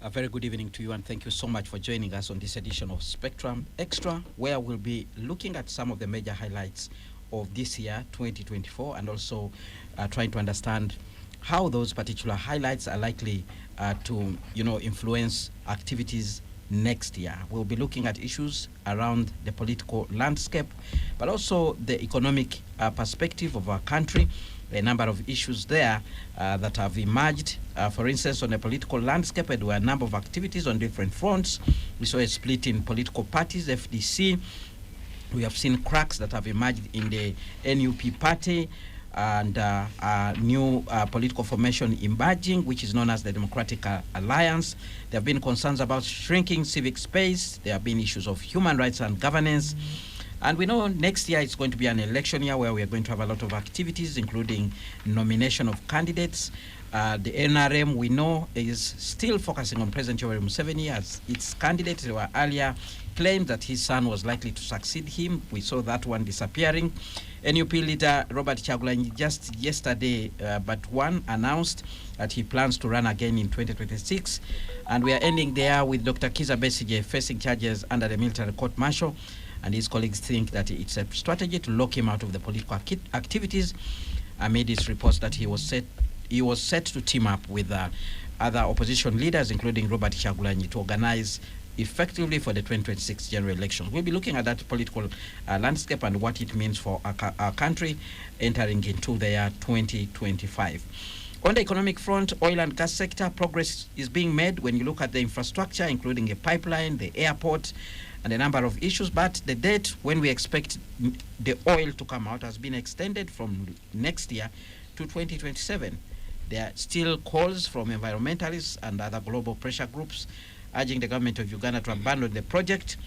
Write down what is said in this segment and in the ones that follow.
A very good evening to you, and thank you so much for joining us on this edition of Spectrum Extra, where we'll be looking at some of the major highlights of this year, 2024, and also trying to understand how those particular highlights are likely to, influence activities next year. We'll be looking at issues around the political landscape, but also the economic perspective of our country. A number of issues there that have emerged. For instance, on the political landscape, there were a number of activities on different fronts. We saw a split in political parties, FDC. We have seen cracks that have emerged in the NUP party, and a new political formation emerging, which is known as the Democratic Alliance. There have been concerns about shrinking civic space. There have been issues of human rights and governance. And we know next year it's going to be an election year where we are going to have a lot of activities, including nomination of candidates. The NRM, we know, is still focusing on President Yoweri Museveni as its candidate. There were earlier claims that his son was likely to succeed him. We saw that one disappearing. NUP leader Robert Kyagulanyi just yesterday, announced that he plans to run again in 2026. And we are ending there with Dr. Kizza Besigye facing charges under the military court-martial. And his colleagues think that it's a strategy to lock him out of the political activities amid his reports that he was set to team up with other opposition leaders, including Robert Kyagulanyi, to organize effectively for the 2026 general elections. We'll be looking at that political landscape and what it means for our country entering into the year 2025. On the economic front, oil and gas sector, progress is being made when you look at the infrastructure, including a pipeline, the airport, and a number of issues. But the date when we expect the oil to come out has been extended from next year to 2027. There are still calls from environmentalists and other global pressure groups urging the government of Uganda to abandon the project.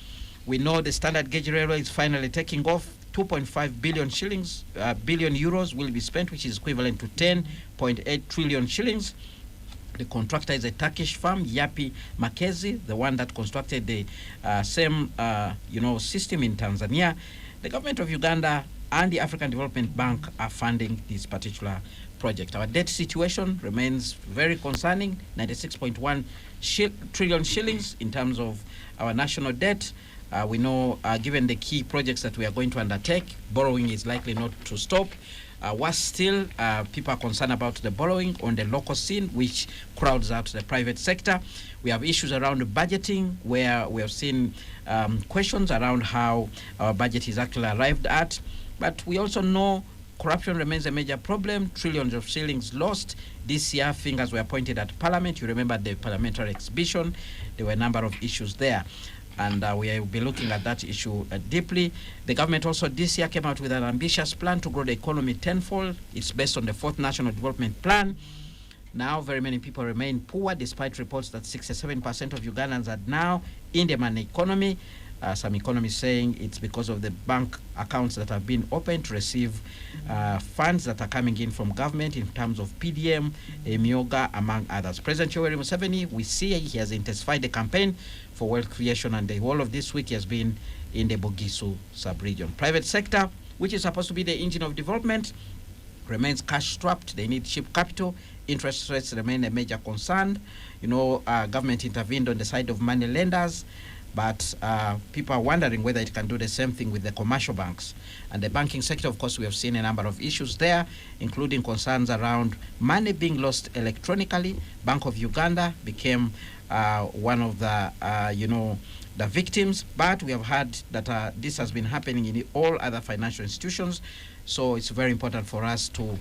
We know the standard gauge railway is finally taking off. 2.5 billion euros will be spent, which is equivalent to 10.8 trillion shillings. The contractor is a Turkish firm, Yapi Makezi, the one that constructed the same system in Tanzania. The government of Uganda and the African Development Bank are funding this particular project. Our debt situation remains very concerning, 96.1 trillion shillings in terms of our national debt. We know, given the key projects that we are going to undertake, borrowing is likely not to stop. Worse still, people are concerned about the borrowing on the local scene, which crowds out the private sector. We have issues around budgeting, where we have seen questions around how our budget is actually arrived at. But we also know corruption remains a major problem. Trillions of shillings lost. This year, fingers were pointed at Parliament. You remember the parliamentary exhibition. There were a number of issues there. And we will be looking at that issue deeply. The government also this year came out with an ambitious plan to grow the economy tenfold. It's based on the 4th National Development Plan. Now, very many people remain poor, despite reports that 67% of Ugandans are now in the money economy. Some economists saying it's because of the bank accounts that have been opened to receive funds that are coming in from government in terms of PDM, Emyoga, among others. President Yoweri Museveni, we see he has intensified the campaign for wealth creation, and the whole of this week has been in the Bugisu sub-region. Private sector, which is supposed to be the engine of development, remains cash-strapped. They need cheap capital. Interest rates remain a major concern. Government intervened on the side of money lenders, but people are wondering whether it can do the same thing with the commercial banks. And the banking sector, of course, we have seen a number of issues there, including concerns around money being lost electronically. Bank of Uganda became one of the victims, but we have heard that this has been happening in all other financial institutions. So it's very important for us to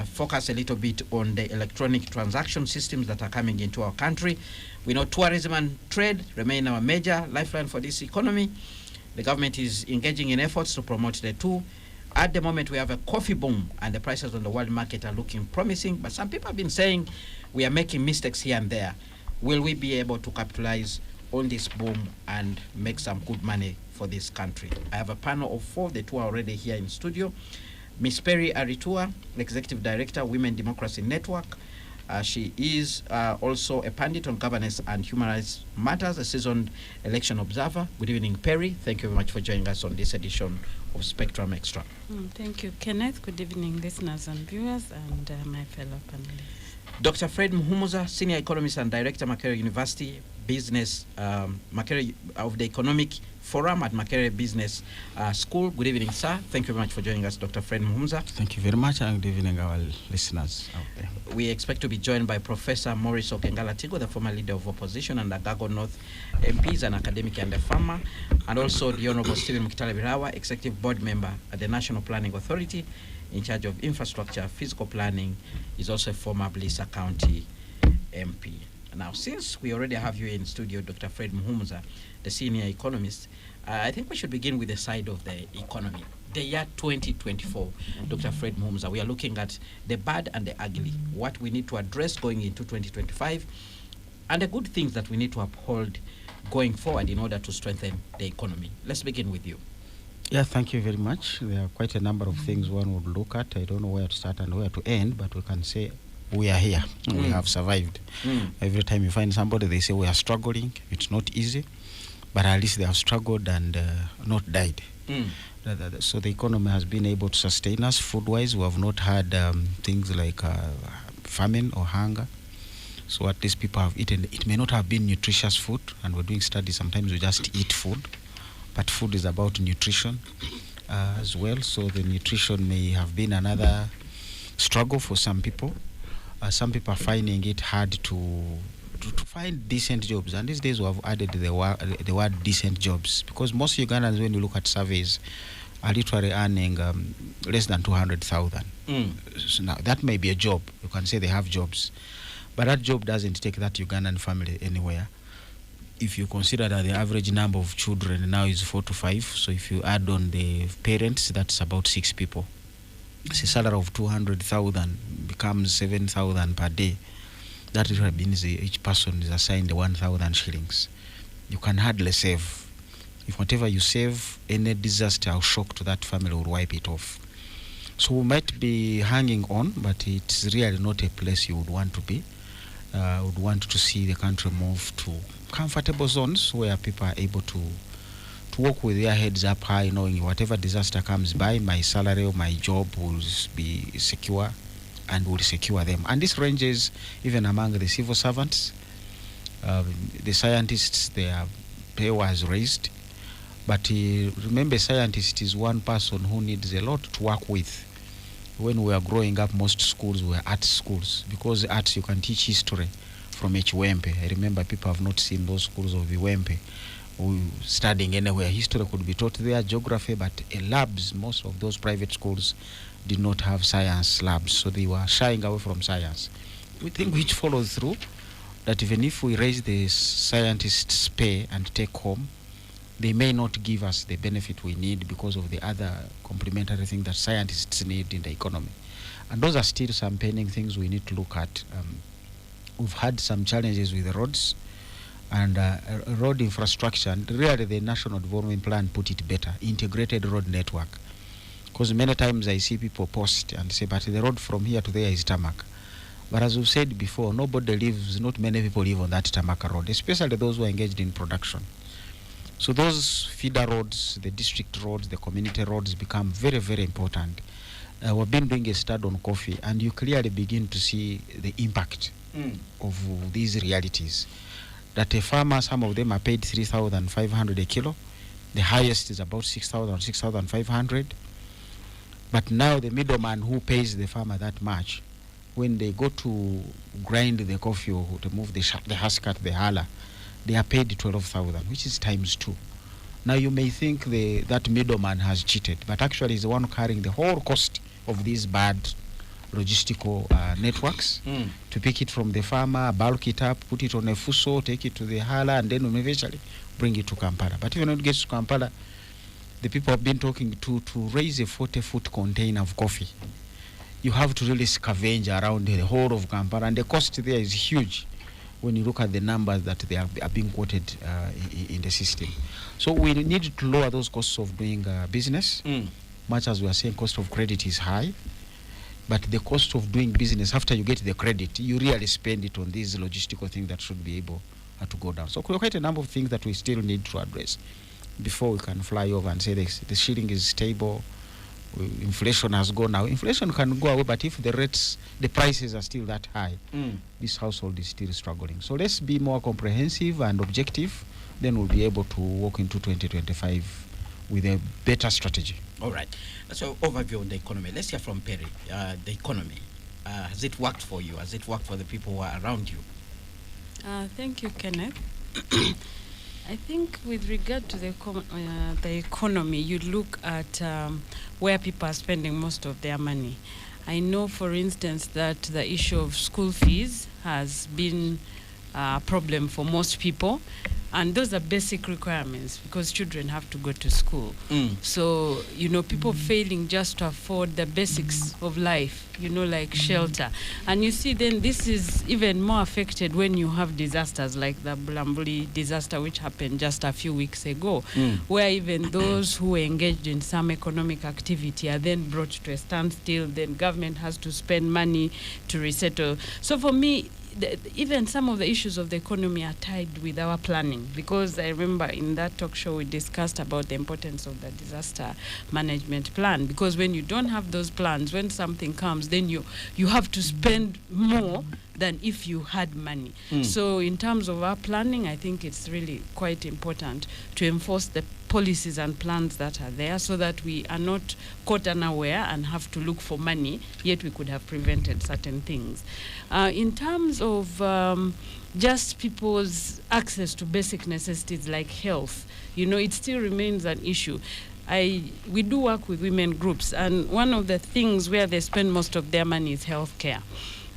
focus a little bit on the electronic transaction systems that are coming into our country. We know tourism and trade remain our major lifeline for this economy. The government is engaging in efforts to promote the two. At the moment, we have a coffee boom, and the prices on the world market are looking promising. But some people have been saying we are making mistakes here and there. Will we be able to capitalize on this boom and make some good money for this country? I have a panel of 4. The 2 are already here in studio. Ms. Perry Aritua, Executive Director, Women Democracy Network. She is also a pundit on governance and human rights matters, a seasoned election observer. Good evening, Perry. Thank you very much for joining us on this edition of Spectrum Extra. Thank you, Kenneth. Good evening, listeners and viewers, and my fellow panelists. Dr. Fred Muhumuza, Senior Economist and Director, Makerere University Business, Makerere of the Economic Forum at Makerere Business School. Good evening, sir. Thank you very much for joining us, Dr. Fred Muhumuza. Thank you very much, and good evening, our listeners out there. We expect to be joined by Professor Maurice Okengalatigo, the former leader of opposition and the Gago North MPs, an academic and a farmer, and also the Honorable Stephen Mukitale Birawa, Executive Board Member at the National Planning Authority, in charge of infrastructure, physical planning, is also a former Blissa County MP. Now, since we already have you in studio, Dr. Fred Muhumuza, the senior economist, I think we should begin with the side of the economy. The year 2024, Dr. Fred Muhumuza, we are looking at the bad and the ugly, what we need to address going into 2025, and the good things that we need to uphold going forward in order to strengthen the economy. Let's begin with you. Yeah, thank you very much. There are quite a number of things one would look at. I don't know where to start and where to end, but we can say we are here. We have survived. Every time you find somebody, they say we are struggling. It's not easy, but at least they have struggled and not died. So the economy has been able to sustain us food-wise. We have not had things like famine or hunger. So at least people have eaten. It may not have been nutritious food, and we're doing studies. Sometimes we just eat food, but food is about nutrition as well. So the nutrition may have been another struggle for some people. Some people are finding it hard to find decent jobs, and these days we have added the word decent jobs, because most Ugandans, when you look at surveys, are literally earning less than 200,000. So now that may be a job. You can say they have jobs, but that job doesn't take that Ugandan family anywhere. If you consider that the average number of children now is 4 to 5, so if you add on the parents, that's about 6 people. So a salary of 200,000 becomes 7,000 per day. That means each person is assigned 1,000 shillings. You can hardly save. If whatever you save, any disaster or shock to that family will wipe it off. So we might be hanging on, but it's really not a place you would want to be. Would want to see the country move to comfortable zones where people are able to walk with their heads up high, knowing whatever disaster comes by, my salary or my job will be secure and will secure them. And this ranges even among the civil servants. The scientists, their pay was raised. But remember, scientist is one person who needs a lot to work with. When we were growing up, most schools were art schools, because arts you can teach history from Iwempe. I remember people have not seen those schools of Iwempe studying anywhere. History could be taught there, geography, but labs, most of those private schools did not have science labs, so they were shying away from science. We think which follows through that even if we raise the scientists' pay and take home, they may not give us the benefit we need because of the other complementary thing that scientists need in the economy. And those are still some pending things we need to look at. We've had some challenges with the roads and road infrastructure, and really the National Development Plan put it better, integrated road network. Because many times I see people post and say, but the road from here to there is tarmac. But as we've said before, nobody lives, not many people live on that tarmac road, especially those who are engaged in production. So those feeder roads, the district roads, the community roads become very, very important. We've been doing a study on coffee, and you clearly begin to see the impact of these realities. That a farmer, some of them are paid 3,500 a kilo. The highest is about 6,000, 6,500. But now the middleman who pays the farmer that much, when they go to grind the coffee or to move the husk at the hala, they are paid 12,000, which is times 2. Now you may think that middleman has cheated, but actually is the one carrying the whole cost of these bad logistical networks to pick it from the farmer, bulk it up, put it on a fuso, take it to the hala, and then eventually bring it to Kampala. But even when it gets to Kampala, the people have been talking to raise a 40-foot container of coffee, you have to really scavenge around the whole of Kampala, and the cost there is huge when you look at the numbers that they are being quoted in the system. So we need to lower those costs of doing business. Much as we are saying cost of credit is high, but the cost of doing business, after you get the credit, you really spend it on these logistical things that should be able to go down. So quite a number of things that we still need to address before we can fly over and say the shilling is stable, Inflation has gone now. Inflation can go away, but if the prices are still that high, this household is still struggling. So let's be more comprehensive and objective, then we'll be able to walk into 2025 with a better strategy. All right. So overview on the economy. Let's hear from Perry. The economy, has it worked for you? Has it worked for the people who are around you? Thank you, Kenneth. I think with regard to the economy, you look at where people are spending most of their money. I know, for instance, that the issue of school fees has been a problem for most people. And those are basic requirements because children have to go to school. So, people failing just to afford the basics of life, like shelter. And you see, then this is even more affected when you have disasters like the Bulambuli disaster, which happened just a few weeks ago, where even those who were engaged in some economic activity are then brought to a standstill. Then government has to spend money to resettle. So for me, even some of the issues of the economy are tied with our planning, because I remember in that talk show we discussed about the importance of the disaster management plan, because when you don't have those plans, when something comes, then you have to spend more than if you had money. So in terms of our planning, I think it's really quite important to enforce the policies and plans that are there so that we are not caught unaware and have to look for money, yet we could have prevented certain things. In terms of just people's access to basic necessities like health, it still remains an issue. We do work with women groups, and one of the things where they spend most of their money is healthcare.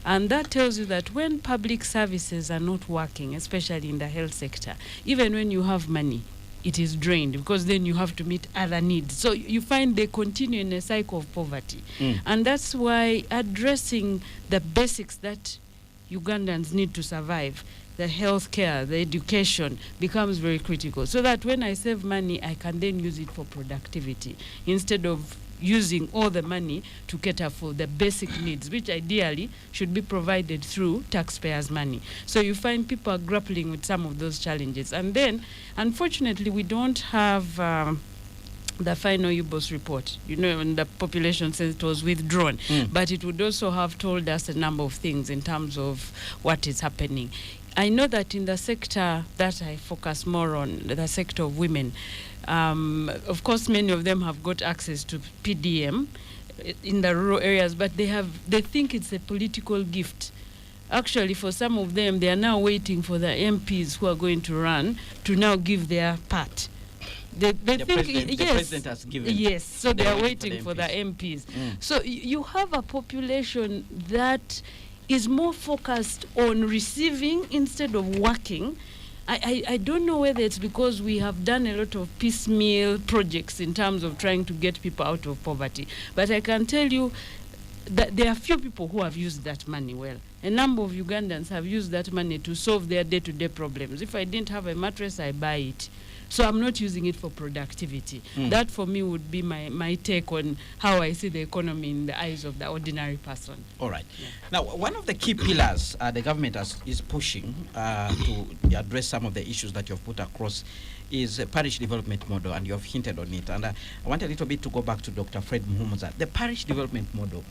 And that tells you that when public services are not working, especially in the health sector, even when you have money, it is drained because then you have to meet other needs. So you find they continue in a cycle of poverty. And that's why addressing the basics that Ugandans need to survive, the healthcare, the education, becomes very critical. So that when I save money, I can then use it for productivity instead of using all the money to cater for the basic needs, which ideally should be provided through taxpayers' money. So you find people are grappling with some of those challenges. And then, unfortunately, we don't have the final UBOS report, when the population says it was withdrawn, but it would also have told us a number of things in terms of what is happening. I know that in the sector that I focus more on, the sector of women, of course, many of them have got access to PDM in the rural areas, but they think it's a political gift. Actually, for some of them, they are now waiting for the MPs who are going to run to now give their part. They think, the president has given. Yes, so they are waiting for the MPs. So you have a population that is more focused on receiving instead of working. I don't know whether it's because we have done a lot of piecemeal projects in terms of trying to get people out of poverty, but I can tell you that there are few people who have used that money well. A number of Ugandans have used that money to solve their day-to-day problems. If I didn't have a mattress, I buy it. So I'm not using it for productivity. That for me would be my take on how I see the economy in the eyes of the ordinary person. All right. Yeah. Now, one of the key pillars the government is pushing to address some of the issues that you've put across is a parish development model, and you have hinted on it. And I want a little bit to go back to Dr. Fred Muhumuza. The parish development model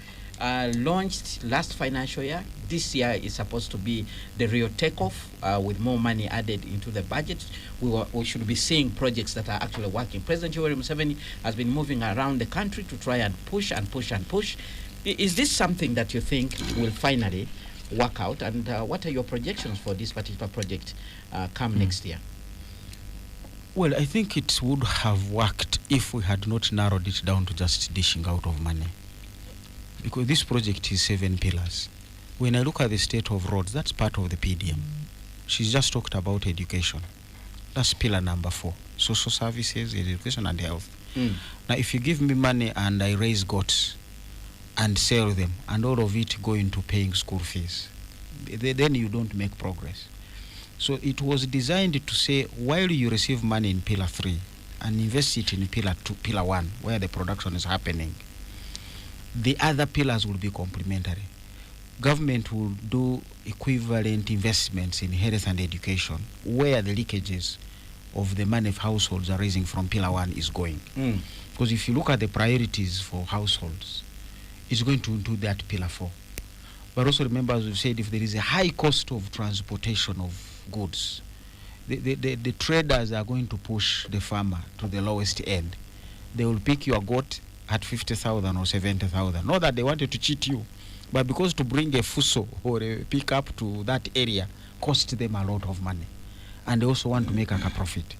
launched last financial year. This year is supposed to be the real takeoff with more money added into the budget. We should be seeing projects that are actually working. President Yoweri Museveni has been moving around the country to try and push and push and push. Is this something that you think will finally work out? And what are your projections for this particular project come next year? Well, I think it would have worked if we had not narrowed it down to just dishing out of money. Because this project is 7 pillars. When I look at the state of roads, that's part of the PDM. She's just talked about education. That's pillar number 4. Social services, education and health. Now, if you give me money and I raise goats and sell them, and all of it go into paying school fees, then you don't make progress. So it was designed to say, while you receive money in pillar 3 and invest it in pillar 1, where the production is happening, the other pillars will be complementary. Government will do equivalent investments in health and education where the leakages of the money households are raising from Pillar 1 is going. Because if you look at the priorities for households, it's going to include that Pillar 4. But also remember, as we've said, if there is a high cost of transportation of goods, the traders are going to push the farmer to the lowest end. They will pick your goat at 50,000 or 70,000. Not that they wanted to cheat you, but because to bring a fuso or a pickup to that area cost them a lot of money. And they also want to make a profit.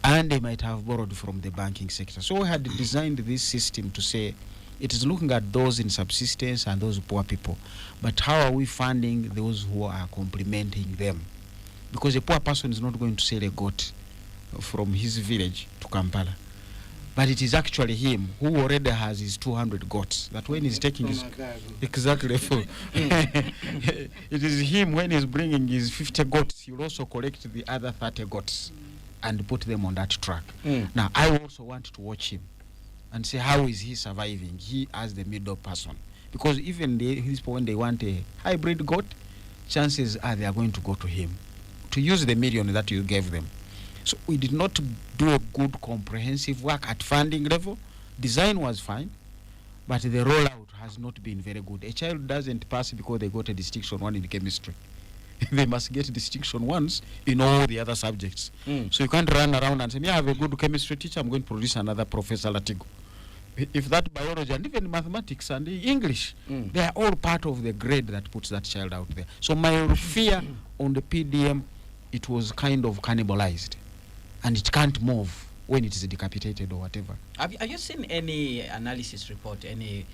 And they might have borrowed from the banking sector. So we had designed this system to say, it is looking at those in subsistence and those poor people. But how are we funding those who are complementing them? Because a poor person is not going to sell a goat from his village to Kampala. But it is actually him who already has his 200 goats. That when he's taking his... Exactly. It is him when he's bringing his 50 goats, he'll also collect the other 30 goats and put them on that truck. Now, I also want to watch him and say, how is he surviving? He as the middle person. Because even when they want a hybrid goat, chances are they are going to go to him to use the million that you gave them. So we did not do a good comprehensive work at funding level. Design was fine, but the rollout has not been very good. A child doesn't pass because they got a distinction 1 in chemistry. They must get distinction 1s in all the other subjects. So you can't run around and say, I have a good chemistry teacher, I'm going to produce another Professor Latigo. If that biology and even mathematics and English, they are all part of the grade that puts that child out there. So my fear on the PDM, it was kind of cannibalized. And it can't move when it is decapitated or whatever. Have you seen any analysis report, any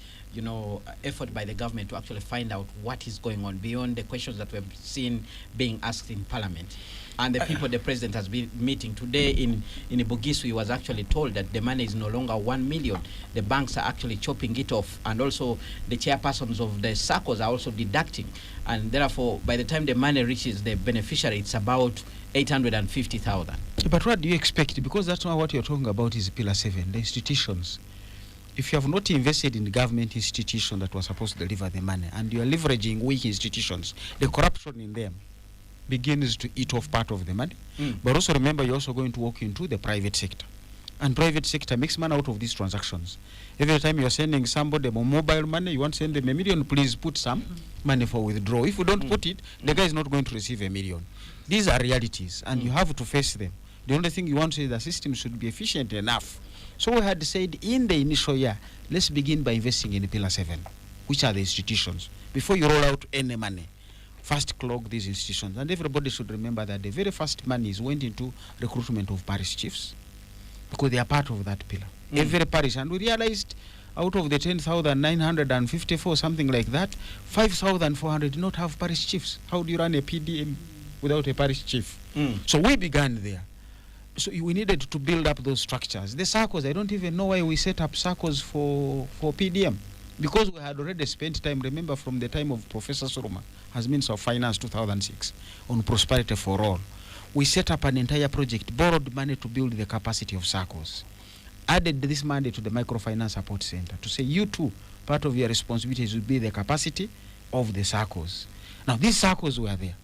effort by the government to actually find out what is going on beyond the questions that we've seen being asked in Parliament? And the people the president has been meeting today in Bugisu, he was actually told that the money is no longer 1 million. The banks are actually chopping it off, and also the chairpersons of the SACCOs are also deducting. And therefore, by the time the money reaches the beneficiary, it's about 850,000. But what do you expect? Because that's not what you're talking about is Pillar 7, the institutions. If you have not invested in the government institution that was supposed to deliver the money, and you are leveraging weak institutions, the corruption in them begins to eat off part of the money. But also remember, you're also going to walk into the private sector. And private sector makes money out of these transactions. Every time you're sending somebody mobile money, you want to send them $1 million, please put some money for withdrawal. If you don't put it, the guy is not going to receive $1 million. These are realities, and you have to face them. The only thing you want to say, the system should be efficient enough. So we had said in the initial year, let's begin by investing in Pillar 7, which are the institutions. Before you roll out any money, first clog these institutions. And everybody should remember that the very first monies went into recruitment of parish chiefs, because they are part of that pillar. Every parish, and we realized out of the 10,954, something like that, 5,400 do not have parish chiefs. How do you run a PDM without a parish chief? So we began there. So we needed to build up those structures. The SACCOs, I don't even know why we set up SACCOs for PDM. Because we had already spent time, remember from the time of Professor Suruma, as Minister of Finance 2006, on Prosperity for All. We set up an entire project, borrowed money to build the capacity of SACCOs. Added this money to the Microfinance Support Center to say, you too, part of your responsibilities will be the capacity of the SACCOs. Now, these SACCOs were there.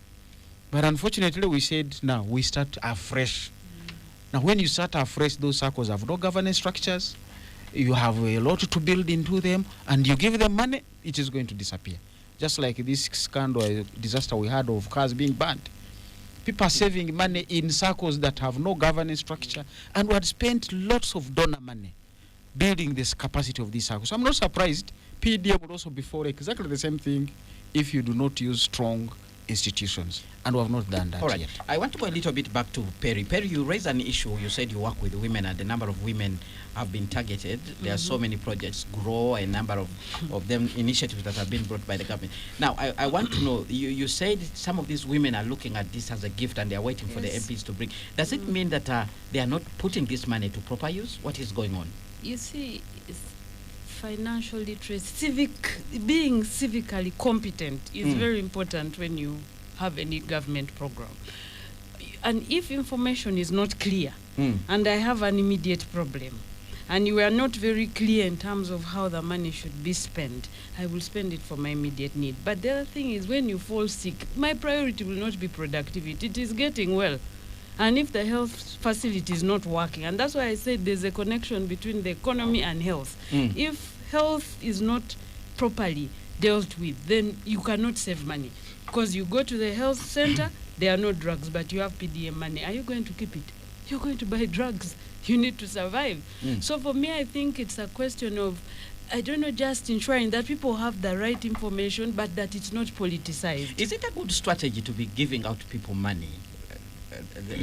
But unfortunately, we said, now we start afresh. Now, when you start afresh, those SACCOs have no governance structures. You have a lot to build into them, and you give them money, it is going to disappear. Just like this scandal, disaster we had of cars being burned. People are saving money in SACCOs that have no governance structure, and we had spent lots of donor money building this capacity of these SACCOs. So I'm not surprised PDM would also be for exactly the same thing if you do not use strong institutions, and we have not done that yet. I want to go a little bit back to Perry. Perry, you raised an issue. You said you work with women, and the number of women have been targeted. There are so many projects, grow, a number of them, initiatives that have been brought by the government. Now, I want to know, you said some of these women are looking at this as a gift and they are waiting for the MPs to bring. Does it mean that they are not putting this money to proper use? What is going on? You see, financial literacy, being civically competent is very important when you have any government program. And if information is not clear, and I have an immediate problem, and you are not very clear in terms of how the money should be spent, I will spend it for my immediate need. But the other thing is, when you fall sick, my priority will not be productivity. It is getting well. And if the health facility is not working, and that's why I said there's a connection between the economy and health. If health is not properly dealt with, then you cannot save money. Because you go to the health center, there are no drugs, but you have PDM money. Are you going to keep it? You're going to buy drugs. You need to survive. So for me, I think it's a question of, I don't know, just ensuring that people have the right information, but that it's not politicized. Is it a good strategy to be giving out people money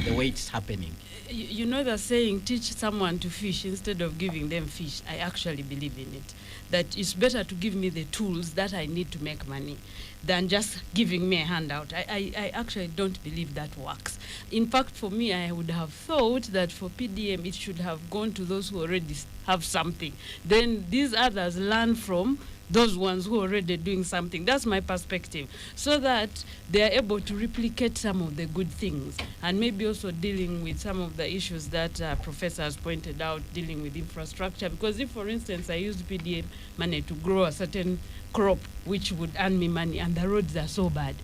the way it's happening? You know the saying, teach someone to fish instead of giving them fish. I actually believe in it. That it's better to give me the tools that I need to make money than just giving me a handout. I actually don't believe that works. In fact, for me, I would have thought that for PDM, it should have gone to those who already have something. Then these others learn from those ones who are already doing something. That's my perspective. So that they are able to replicate some of the good things, and maybe also dealing with some of the issues that Professor has pointed out, dealing with infrastructure. Because if, for instance, I used PDM money to grow a certain crop which would earn me money, and the roads are so bad.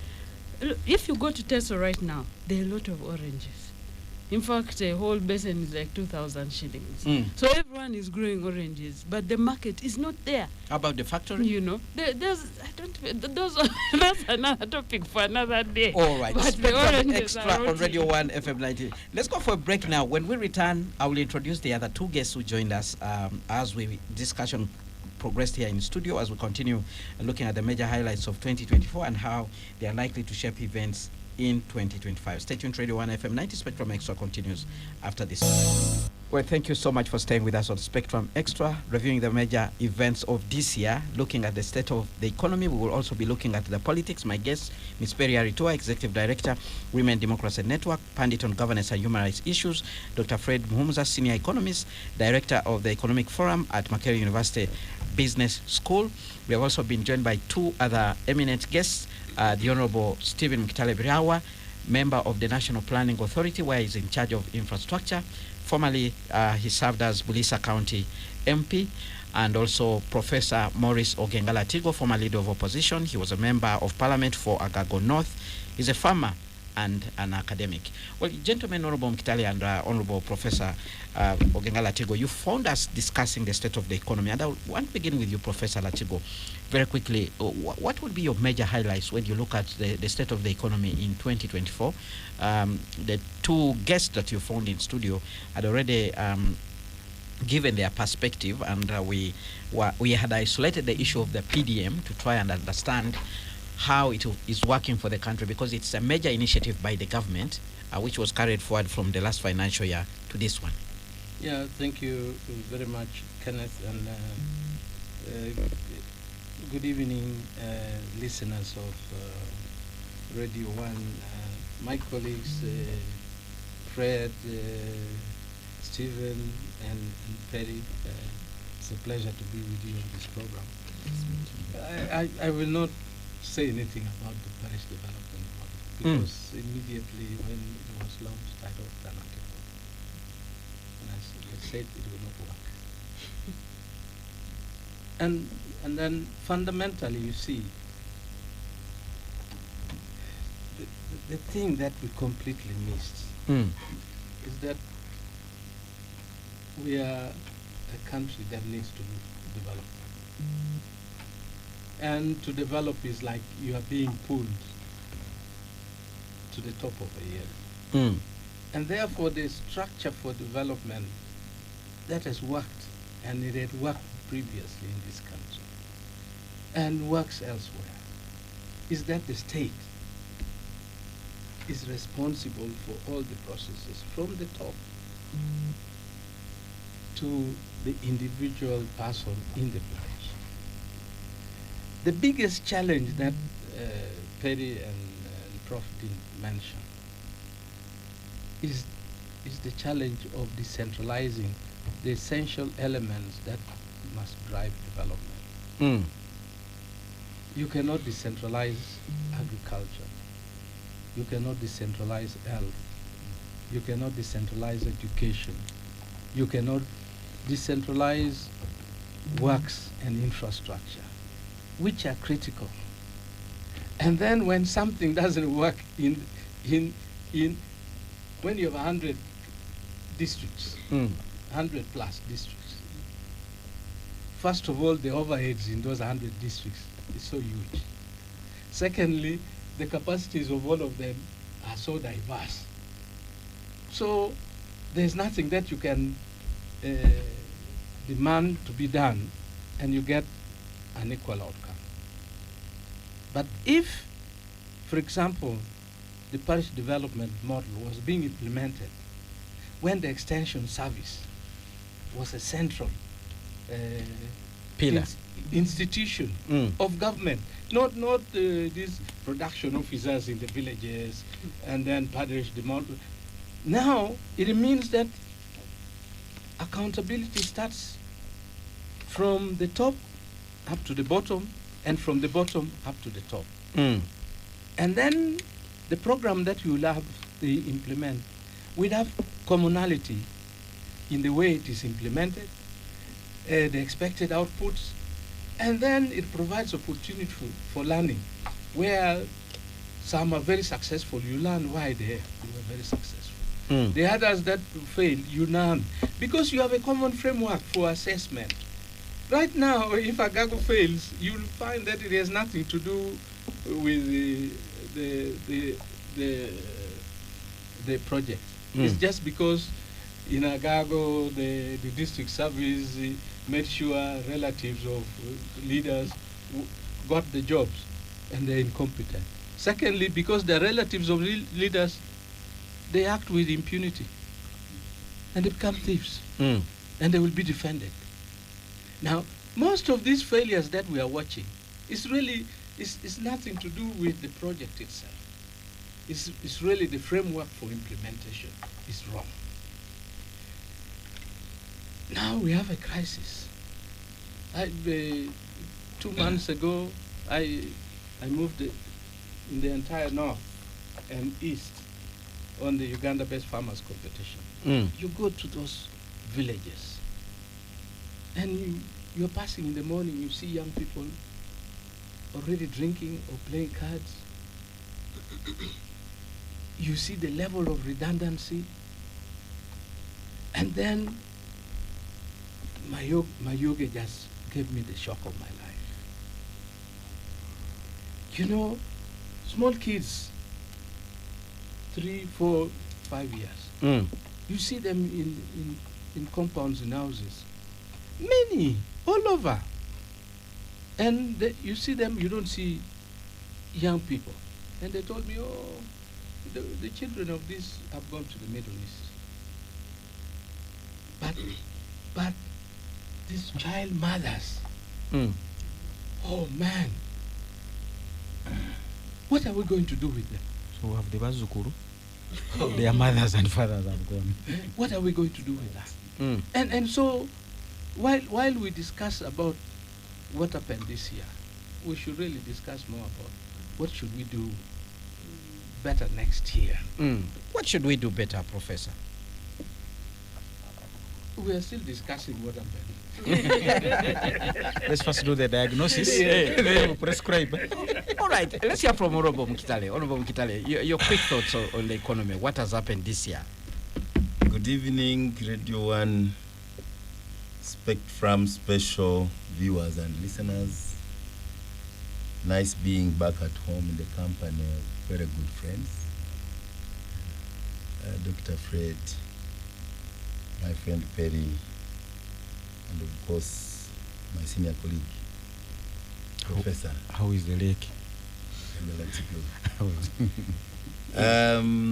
If you go to Teso right now, there are a lot of oranges. In fact, a whole basin is like 2,000 shillings. So everyone is growing oranges, but the market is not there. How about the factory? You know, that's another topic for another day. All right. But the oranges Extra are on Radio 1 FM 90. Let's go for a break now. When we return, I will introduce the other two guests who joined us as we discussion progressed here in studio, as we continue looking at the major highlights of 2024 and how they are likely to shape events in 2025. Stay tuned. Radio 1 FM 90. Spectrum Extra continues after this. Well, thank you so much for staying with us on Spectrum Extra, reviewing the major events of this year, looking at the state of the economy. We will also be looking at the politics. My guest, Ms. Perry Aritua, Executive Director, Women Democracy Network, Pundit on Governance and Human Rights Issues, Dr. Fred Muhumuza, Senior Economist, Director of the Economic Forum at Makerere University Business School. We have also been joined by two other eminent guests, the Honorable Stephen Mkitale Birawa, member of the National Planning Authority, where he's in charge of infrastructure. Formerly, he served as Bulisa County MP, and also Professor Maurice Ogengala Tigo, former leader of opposition. He was a member of Parliament for Agago North. He's a farmer and an academic. Well, gentlemen, Honorable Mkitale and Honorable Professor Ogengala Tigo, you found us discussing the state of the economy. And I want to begin with you, Professor Latigo. Very quickly, what would be your major highlights when you look at the state of the economy in 2024? The two guests that you found in studio had already given their perspective, and we had isolated the issue of the PDM to try and understand how it is working for the country, because it's a major initiative by the government, which was carried forward from the last financial year to this one. Yeah, thank you very much, Kenneth, and good evening, listeners of Radio 1. My colleagues, Fred, Stephen, and Perry, it's a pleasure to be with you on this program. I will not say anything about the Paris Development Model, because immediately when it was launched, I wrote an article. And I said it will not work. And then fundamentally, you see, the thing that we completely missed is that we are a country that needs to develop. And to develop is like you are being pulled to the top of a hill. And therefore the structure for development that has worked, and it had worked previously in this country and works elsewhere, is that the state is responsible for all the processes from the top to the individual person in the village. The biggest challenge that Perry and Prof didn't mention is the challenge of decentralizing the essential elements that must drive development. You cannot decentralize agriculture. You cannot decentralize health. You cannot decentralize education. You cannot decentralize works and infrastructure, which are critical. And then when something doesn't work in when you have 100 districts, Mm. 100 plus districts, first of all, the overheads in those 100 districts is so huge. Secondly, the capacities of all of them are so diverse. So there's nothing that you can demand to be done and you get an equal outcome. But if, for example, the parish development model was being implemented when the extension service was a central Pillar. institution Mm. of government, not these production officers in the villages and then parish development. Now it means that accountability starts from the top up to the bottom and from the bottom up to the top. Mm. And then the program that you will have to implement will have commonality in the way it is implemented, the expected outputs, and then it provides opportunity for learning. Where some are very successful, you learn why they were very successful. Mm. The others that fail, you learn, because you have a common framework for assessment. Right now, if Agago fails, you'll find that it has nothing to do with the project. Mm. It's just because in Agago, the district service made sure relatives of leaders got the jobs and they're incompetent. Secondly, because the relatives of leaders, they act with impunity and they become thieves. Mm. And they will be defended. Now, most of these failures that we are watching is really is nothing to do with the project itself. It's really the framework for implementation is wrong. Now we have a crisis. 2 months ago, I moved in the entire north and east on the Uganda Best Farmers Competition. Mm. You go to those villages and you're passing in the morning, you see young people already drinking or playing cards. You see the level of redundancy. And then my yoga just gave me the shock of my life. You know, small kids, 3, 4, 5 years. Mm. You see them in compounds and houses. Many, all over. And you see them, you don't see young people. And they told me, oh, the children of this have gone to the Middle East. But these child mothers, Mm. oh man, what are we going to do with them? So we have the Bazukuru. Their mothers and fathers have gone. What are we going to do with that? Mm. And so, while we discuss about what happened this year, we should really discuss more about what should we do better next year. Mm. What should we do better, Professor? We are still discussing what happened. Let's first do the diagnosis. Yeah. Then we'll prescribe. All right, let's hear from Honorable Mkitale. Honorable Mkitale, your quick thoughts on the economy. What has happened this year? Good evening, Radio 1 Spectrum special viewers and listeners. Nice being back at home in the company of very good friends. Dr. Fred, my friend Perry, and of course my senior colleague, Professor. How is the lake?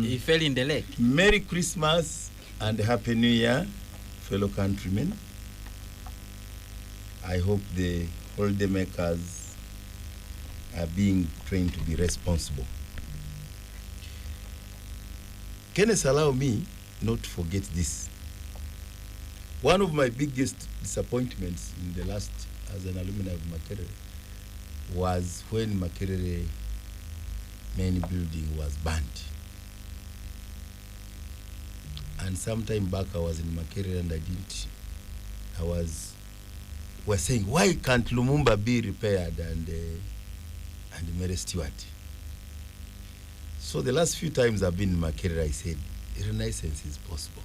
He fell in the lake. Merry Christmas and Happy New Year, fellow countrymen. I hope the holiday makers are being trained to be responsible. Kenneth, allow me not to forget this. One of my biggest disappointments in the last, as an alumni of Makerere, was when Makerere main building was burnt. And some time back I was in Makerere and we're saying, why can't Lumumba be repaired and Mary Stewart? So the last few times I've been in Makerere, I said, renaissance is possible.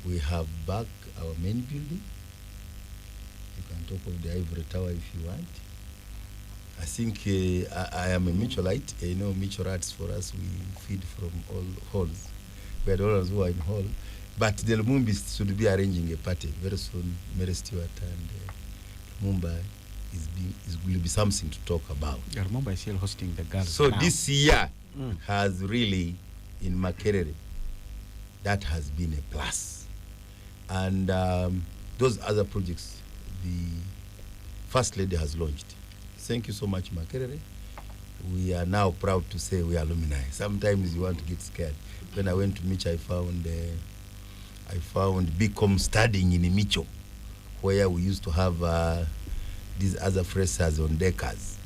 We have back our main building. You can talk of the Ivory Tower if you want. I think I am a mutualite. You know, mutualites for us, we feed from all halls. We had all who are in hall. But the Lumumbi should be arranging a party very soon. Mary Stewart and Lumumba is going to be something to talk about. Yeah, Lumumba is still hosting the girls. So now. this year has really, in Makerere, that has been a plus. And those other projects, the First Lady has launched. Thank you so much, Makerere. We are now proud to say we are alumni. Sometimes you want to get scared. When I went to Mich, I found BCom studying in Micho, where we used to have these other freshers on deckers.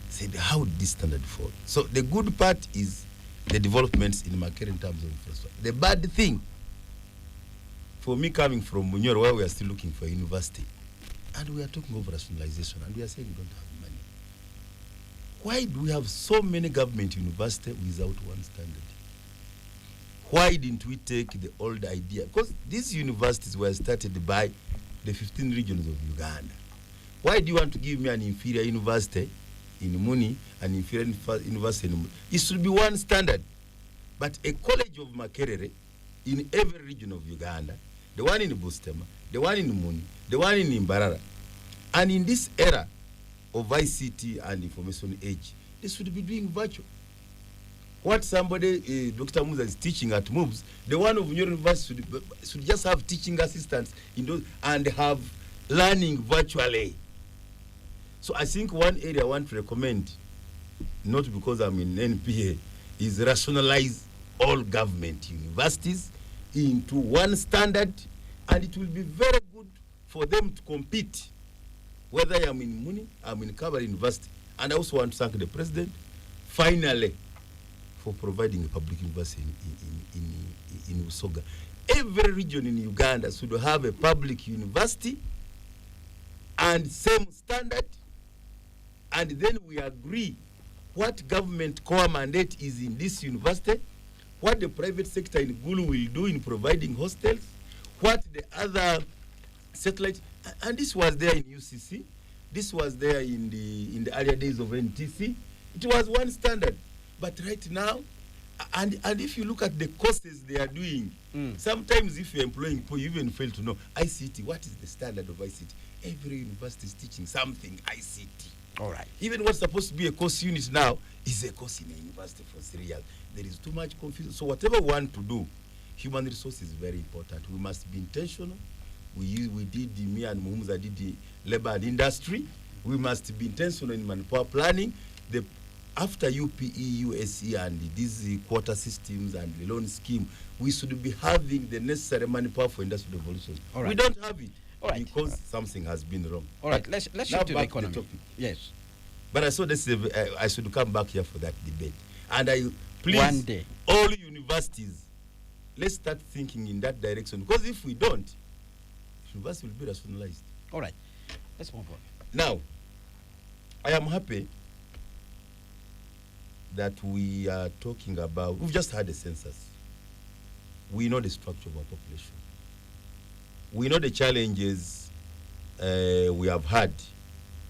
Said, how did this standard fall? So the good part is the developments in Makerere in terms of infrastructure. The bad thing, for me coming from Bunyoro, where we are still looking for a university, and we are talking of rationalization, and we are saying we don't have money. Why do we have so many government universities without one standard? Why didn't we take the old idea? Because these universities were started by the 15 regions of Uganda. Why do you want to give me an inferior university in Muni, an inferior university in Muni? It should be one standard. But a college of Makerere in every region of Uganda, the one in Bustema, the one in Muni, the one in Imbarara. And in this era of ICT and information age, they should be doing virtual. What somebody, Dr. Musa is teaching at MOOBS, the one of your university should just have teaching assistants in those and have learning virtually. So I think one area I want to recommend, not because I'm in NPA, is rationalize all government universities into one standard, and it will be very good for them to compete, whether I am in Muni, I'm in Kabale University. And I also want to thank the president, finally, for providing a public university in Usoga. Every region in Uganda should have a public university and same standard, and then we agree what government core mandate is in this university, what the private sector in Gulu will do in providing hostels, what the other satellite, and this was there in UCC, this was there in the earlier days of NTC. It was one standard. But right now, and if you look at the courses they are doing, sometimes if you're employing people, you even fail to know ICT. What is the standard of ICT? Every university is teaching something ICT. All right. Even what's supposed to be a course unit now is a course in a university for 3 years. There is too much confusion. So whatever we want to do, human resource is very important. We must be intentional. Me and Muhumuza did the labor and industry. We must be intentional in manpower planning. After UPE, USE, and these quarter systems and the loan scheme, we should be having the necessary manpower for industrial revolution. All right. We don't have it because right. Something has been wrong. All right, let's shift to the economy. Yes. But I saw this. I should come back here for that debate. And I please, one day, all universities, let's start thinking in that direction. Because if we don't, university will be rationalized. All right, let's move on. Now, I am happy that we are talking about, we've just had a census. We know the structure of our population. We know the challenges we have had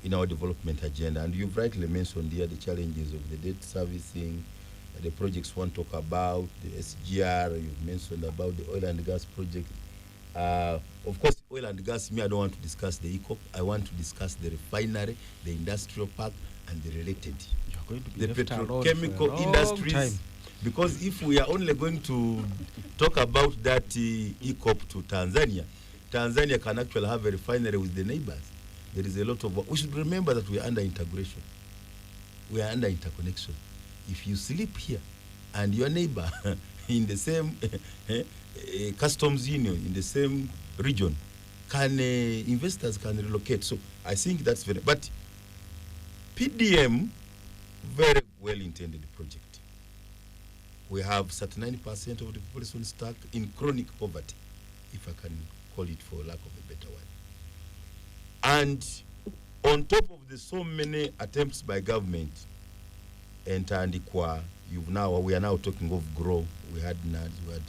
in our development agenda, and you've rightly mentioned here the challenges of the debt servicing, the projects we want to talk about, the SGR, you've mentioned about the oil and gas project. Of course, oil and gas, I don't want to discuss the ECOP. I want to discuss the refinery, the industrial park, and the related. The petrochemical industries. Because if we are only going to talk about that ECOP to Tanzania, Tanzania can actually have a refinery with the neighbors. There is a lot of work. We should remember that we are under integration. We are under interconnection. If you sleep here and your neighbor in the same customs union, in the same region, investors can relocate. So I think that's very, but PDM, very well-intended project. We have 39% of the population stuck in chronic poverty, if I can call it for lack of a better word. And on top of the so many attempts by government, enter and we are now talking of grow. We had NADS, we had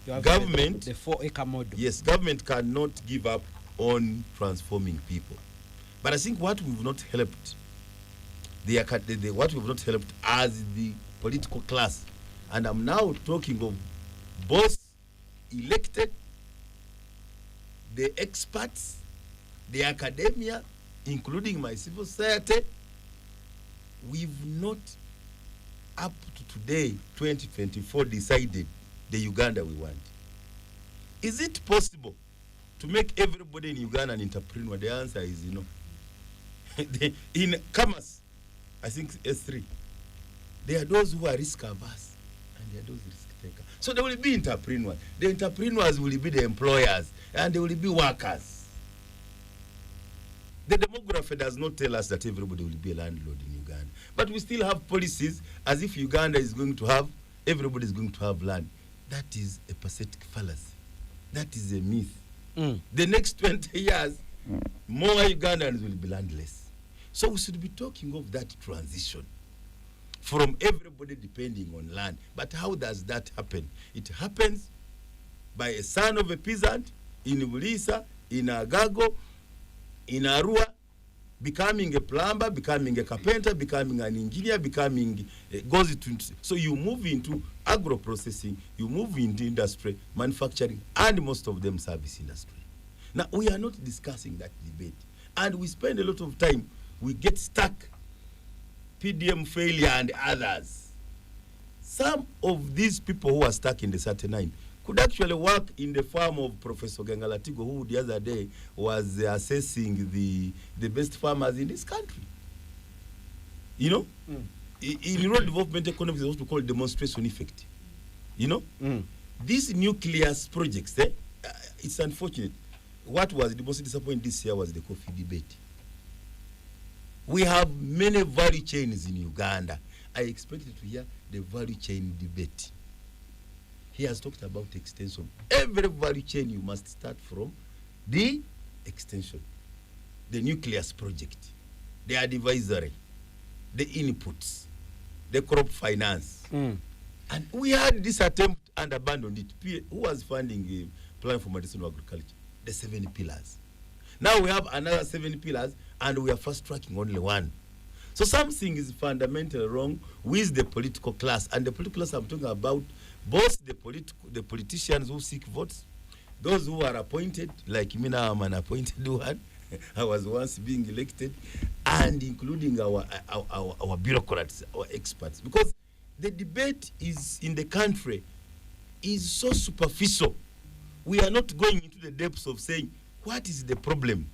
You have government. the 4-acre model. Yes, government cannot give up on transforming people. But I think what we've not helped, what we've not helped as the political class, and I'm now talking of both elected, the experts, the academia, including my civil society, we've not, up to today, 2024, decided the Uganda we want. Is it possible to make everybody in Uganda an entrepreneur? The answer is no. In commerce, I think S3, there are those who are risk averse and there are those risk takers. So there will be entrepreneurs. The entrepreneurs will be the employers and there will be workers. The demography does not tell us that everybody will be a landlord in Uganda. But we still have policies as if Uganda is going to have, everybody is going to have land. That is a pathetic fallacy. That is a myth. The next 20 years, more Ugandans will be landless. So we should be talking of that transition from everybody depending on land. But how does that happen? It happens by a son of a peasant in Bulisa, in Agago, in Arua, becoming a plumber, becoming a carpenter, becoming an engineer, goes into, so you move into agro-processing, you move into industry, manufacturing, and most of them service industry. Now, we are not discussing that debate. And we spend a lot of time, we get stuck, PDM failure and others. Some of these people who are stuck in the 39 could actually work in the farm of Professor Gangalatigo, who the other day was assessing the best farmers in this country. You know? In road development economics, there's what we call demonstration effect. You know? These nuclear projects, it's unfortunate. What was the most disappointing this year was the coffee debate. We have many value chains in Uganda. I expected to hear the value chain debate. He has talked about extension. Every value chain you must start from the extension, the nucleus project, the advisory, the inputs, the crop finance. And we had this attempt and abandoned it. Who was funding a plan for medicinal agriculture? The 7 pillars. Now we have another 7 pillars and we are fast tracking only one. So something is fundamentally wrong with the political class. And the political class I'm talking about, both the politicians who seek votes, those who are appointed, like me now I'm an appointed one, I was once being elected, and including our bureaucrats, our experts. Because the debate is in the country is so superficial. We are not going into the depths of saying, what is the problem?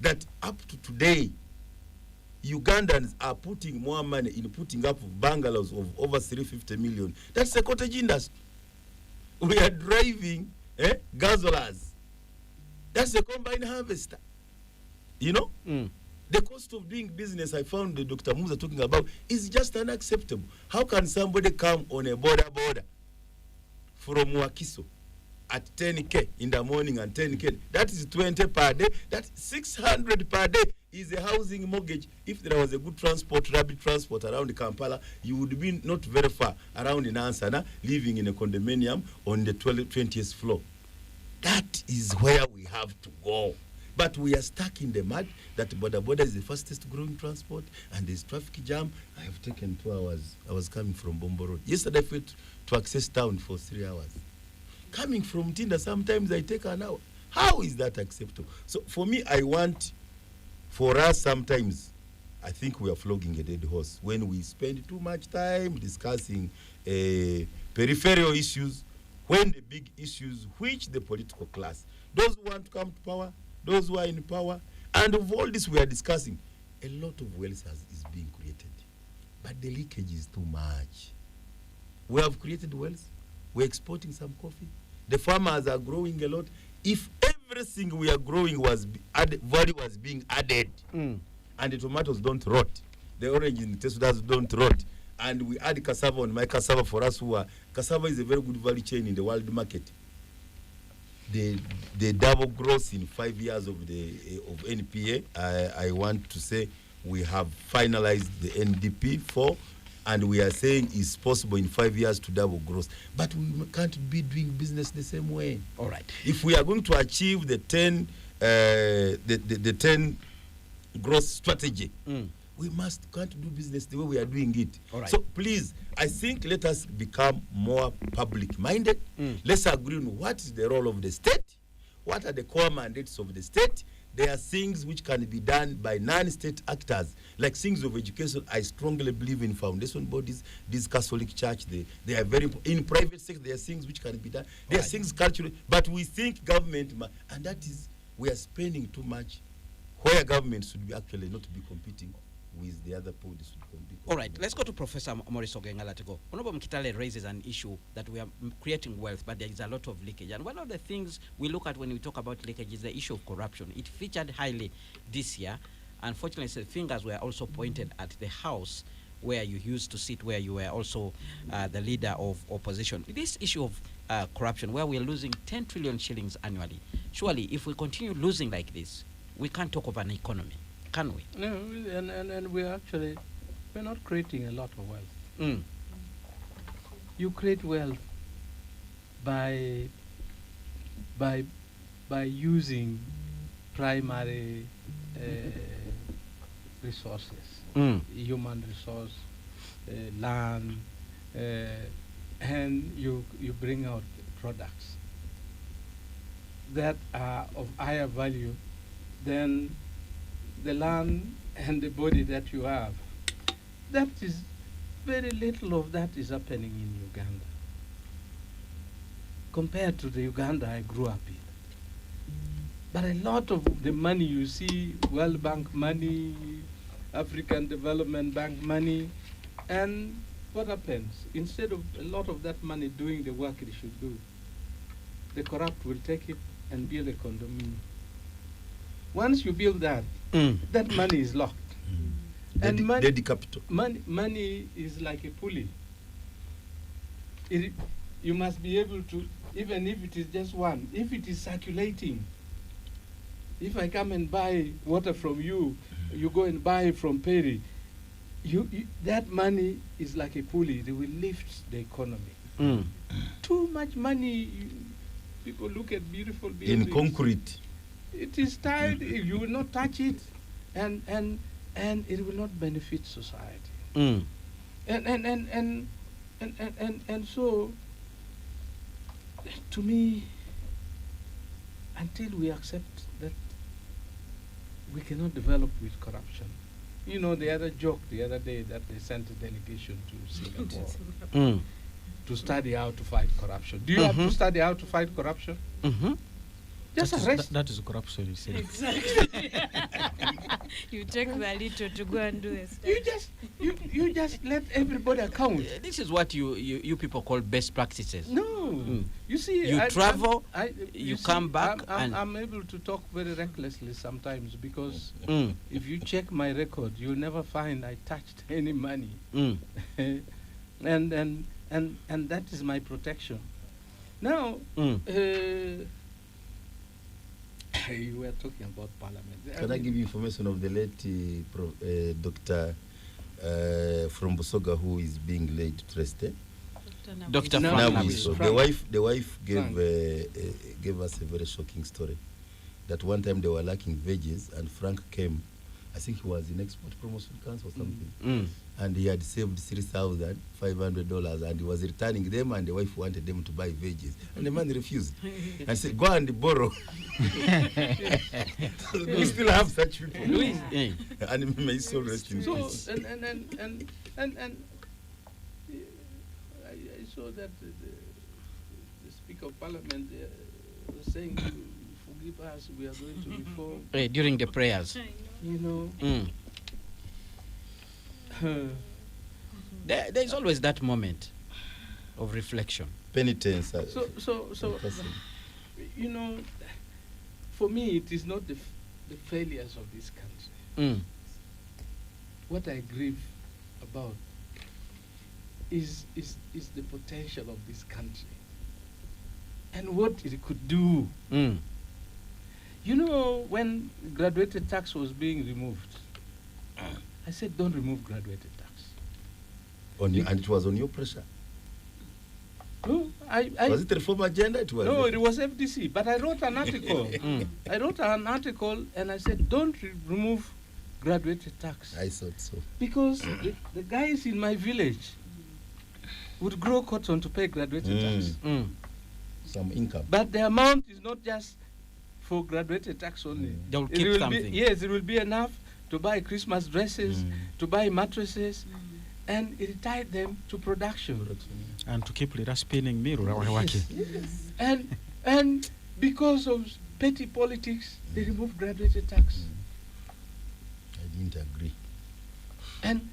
That up to today, Ugandans are putting more money in putting up bungalows of over 350 million. That's the cottage industry. We are driving gasolers. That's the combine harvester. You know? The cost of doing business, I found Dr. Musa talking about, is just unacceptable. How can somebody come on a border from Wakiso at 10K in the morning and 10K? That is 20 per day. That's 600 per day is a housing mortgage. If there was a good transport, rapid transport around Kampala, you would be not very far around in Ansana, living in a condominium on the 20th floor. That is where we have to go. But we are stuck in the mud that border is the fastest growing transport and there's traffic jam. I have taken 2 hours. I was coming from Bombo Road. Yesterday I went to access town for 3 hours. Coming from Tinda, sometimes I take an hour. How is that acceptable? So for me, I want, for us sometimes, I think we are flogging a dead horse when we spend too much time discussing peripheral issues, when the big issues, which the political class, those who want to come to power, those who are in power, and of all this we are discussing, a lot of wealth is being created. But the leakage is too much. We have created wealth. We're exporting some coffee. The farmers are growing a lot. If everything we are growing was value was being added, and the tomatoes don't rot, the oranges and the tomatoes don't rot, and we add cassava on my cassava for us who are, cassava is a very good value chain in the world market. The double growth in 5 years of NPA, I want to say we have finalized the NDP for and we are saying it's possible in 5 years to double growth. But we can't be doing business the same way. All right. If we are going to achieve the 10 growth strategy, we can't do business the way we are doing it. All right. So please, I think let us become more public-minded. Let's agree on what is the role of the state, what are the core mandates of the state. There are things which can be done by non-state actors, like things of education. I strongly believe in foundation bodies. This Catholic Church, they are very in private sector. There are things which can be done. There are things culturally, but we think government, and that is we are spending too much, where government should be actually not be competing with the other bodies. All right, let's go to Professor Maurice Ogengala to go. Honorable Mkitale raises an issue that we are creating wealth, but there is a lot of leakage. And one of the things we look at when we talk about leakage is the issue of corruption. It featured highly this year. Unfortunately, fingers were also pointed at the House where you used to sit, where you were also the leader of opposition. This issue of corruption, where we are losing 10 trillion shillings annually. Surely, if we continue losing like this, we can't talk of an economy, can we? No, and we're not creating a lot of wealth. You create wealth by using primary resources, human resource, land, and you bring out products that are of higher value than the land and the body that you have. That is very little of that is happening in Uganda compared to the Uganda I grew up in. But a lot of the money you see, World Bank money, African Development Bank money, and what happens? Instead of a lot of that money doing the work it should do, the corrupt will take it and build a condominium. Once you build that, that money is locked. And Dead capital. money is like a pulley. You must be able to, even if it is just one, if it is circulating, if I come and buy water from you, you go and buy it from Perry, that money is like a pulley. They will lift the economy. Too much money, people look at beautiful buildings. In concrete. It is tied, you will not touch it, and it will not benefit society. And so, to me, until we accept that we cannot develop with corruption. You know, the other joke the other day that they sent a delegation to Singapore to study how to fight corruption. Do you have to study how to fight corruption? Just arrest. That is corruption, you say. Exactly. You take the little to go and do it. You just let everybody account. This is what you people call best practices. No, you see, You travel, you come back, I'm able to talk very recklessly sometimes because if you check my record, you'll never find I touched any money, and that is my protection. Now, you were talking about parliament. Can I give you information of the late Dr. From Busoga who is being laid to rest? Dr. Nabi. So Frank. the wife gave us a very shocking story. That one time they were lacking veggies and Frank came. I think he was in Export Promotion Council or something. And he had saved $3,500 and he was returning them and the wife wanted them to buy veggies. And the man refused. And said, go and borrow. We still have such people. And may soul rest in peace. And I saw that the Speaker of Parliament was saying, forgive us, we are going to reform. During the prayers. You know. There is always that moment of reflection. Penitence. So you know, for me, it is not the failures of this country. What I grieve about is the potential of this country and what it could do. You know, when graduated tax was being removed, I said, don't remove graduated tax. On you, and it was on your pressure. No, Was it the reform agenda? It was. No, it was FDC. But I wrote an article. I wrote an article and I said, don't remove graduated tax. I thought so. Because the guys in my village would grow cotton to pay graduated tax. Some income. But the amount is not just for graduated tax only. They will It keep will something. yes, it will be enough to buy Christmas dresses, to buy mattresses, and it tied them to production. And to keep leader spinning mirror. Yes. And because of petty politics, they removed graduated tax. I didn't agree. And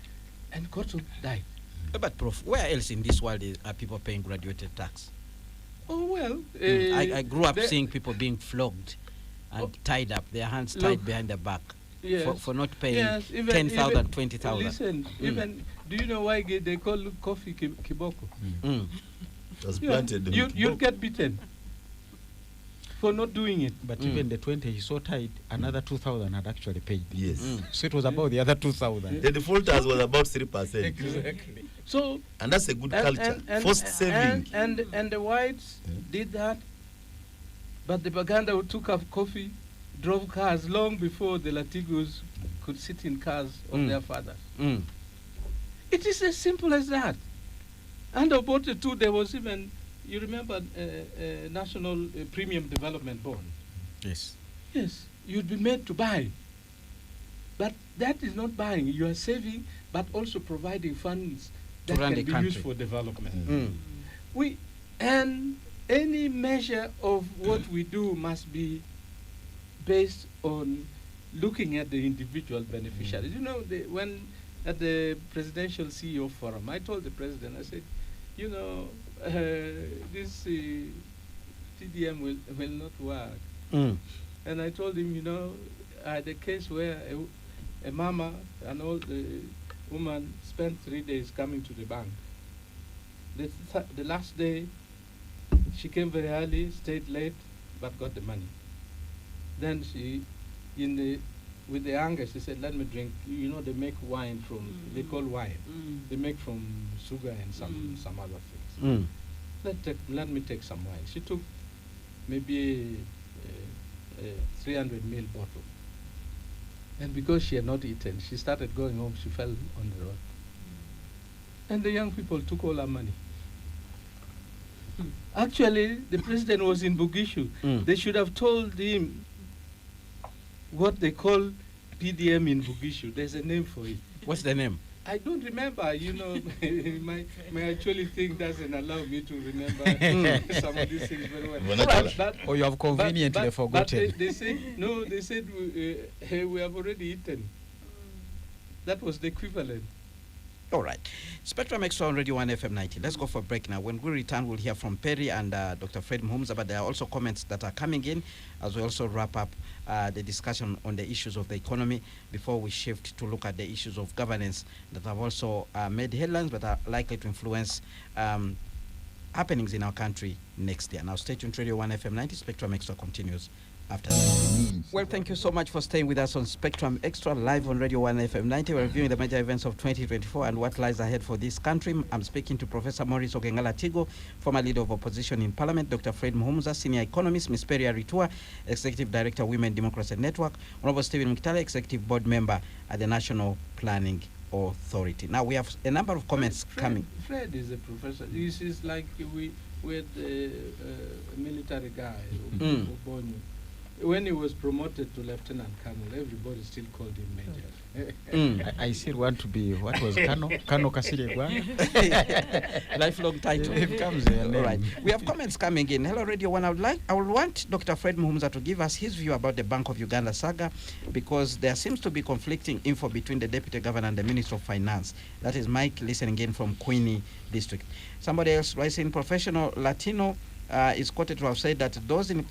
cotton died. But Prof, where else in this world are people paying graduated tax? Oh, well. I grew up seeing people being flogged and tied up, their hands tied behind their back for not paying Yes, 10,000, 20,000. Listen, even, do you know why they call coffee kiboko? It was planted. You'd get beaten for not doing it. But even the 20 he saw tied, another 2,000 had actually paid. Yes. So it was about the other 2,000. The defaulters was about 3%. Exactly. So And that's a good culture. Forced saving. And the whites did that, but the Baganda who took up coffee drove cars long before the Latigos could sit in cars of their fathers. It is as simple as that. Under Obote too, there was even, you remember, national premium development bond. Yes. Yes, you'd be made to buy. But that is not buying. You are saving, but also providing funds To that run can the be used country. for development. And any measure of what we do must be based on looking at the individual beneficiaries. You know, when at the presidential CEO forum, I told the president, I said, you know, this TDM will not work. And I told him, you know, I had a case where a mama, an old woman, spent 3 days coming to the bank. The last day, she came very early, stayed late, but got the money. Then she, with the anger, she said, let me drink. You know, they make wine from, they call wine. They make from sugar and some other things. Let me take some wine. She took maybe a 300 ml bottle. And because she had not eaten, she started going home. She fell on the road. And the young people took all her money. Actually, the president was in Bugishu. They should have told him what they call PDM in Bugishu. There's a name for it. What's the name? I don't remember, you know, my actually thing doesn't allow me to remember some of these things very well. Or you have conveniently forgotten. But they said, no, they said we have already eaten. That was the equivalent. All right. Spectrum Xtra on Radio 1 FM 90. Let's go for a break now. When we return, we'll hear from Perry and Dr. Fred Mhumza, but there are also comments that are coming in as we also wrap up the discussion on the issues of the economy before we shift to look at the issues of governance that have also made headlines but are likely to influence happenings in our country next year. Now, stay tuned to Radio 1 FM 90. Spectrum Xtra continues after that. Well, thank you so much for staying with us on Spectrum Xtra live on Radio 1 FM 90. We're reviewing the major events of 2024 and what lies ahead for this country. I'm speaking to Professor Maurice Ogengalatigo, former leader of opposition in Parliament, Dr. Fred Mhumza, senior economist, Ms. Perry Aritua, Executive Director, Women Democracy Network, Honorable Stephen Mkitale, Executive Board Member at the National Planning Authority. Now, we have a number of comments coming. Fred is a professor. This is like we had a military guy, Obonyo. When he was promoted to lieutenant colonel, everybody still called him major. I still want to be, what was Kano? Kano Kasiregwa? Lifelong title. It comes there. All right. We have comments coming in. Hello, Radio 1. I would want Dr. Fred Mhumza to give us his view about the Bank of Uganda saga, because there seems to be conflicting info between the Deputy Governor and the Minister of Finance. That is Mike listening in from Queenie District. Somebody else writes in, Professional Latino is quoted to have said that those in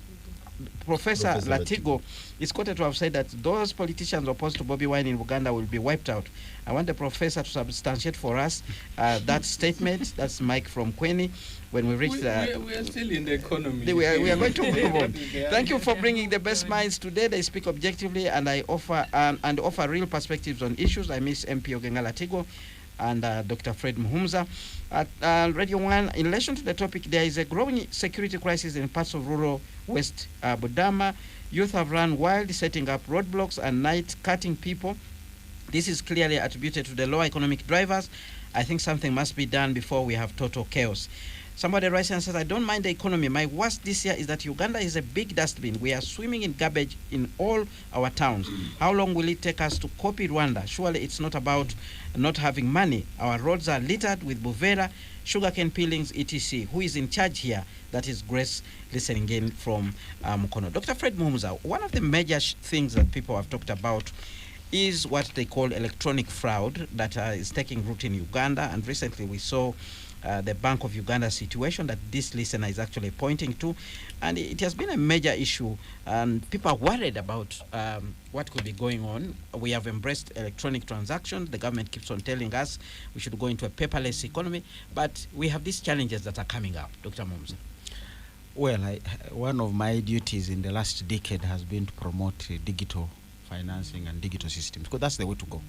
Professor Latigo is quoted to have said that those politicians opposed to Bobi Wine in Uganda will be wiped out. I want the professor to substantiate for us that statement. That's Mike from Queenie. When we reach we are still in the economy. We are going to move on. Thank you for bringing the best minds today. They speak objectively and offer real perspectives on issues. I miss MP Ogengalatigo. and Dr. Fred Muhumza. At Radio 1, in relation to the topic, there is a growing security crisis in parts of rural West Budama. Youth have run wild, setting up roadblocks and night cutting people. This is clearly attributed to the lower economic drivers. I think something must be done before we have total chaos. Somebody writes and says, I don't mind the economy. My worst this year is that Uganda is a big dustbin. We are swimming in garbage in all our towns. How long will it take us to copy Rwanda? Surely it's not about not having money. Our roads are littered with buvera, sugarcane peelings, etc. Who is in charge here? That is Grace listening in from Mukono. Dr. Fred Muhumza, one of the major things that people have talked about is what they call electronic fraud that is taking root in Uganda. And recently we saw the Bank of Uganda situation that this listener is actually pointing to. And it has been a major issue. And people are worried about what could be going on. We have embraced electronic transactions. The government keeps on telling us we should go into a paperless economy. But we have these challenges that are coming up. Dr. Muhumza. Well, one of my duties in the last decade has been to promote digital financing and digital systems, because that's the way to go.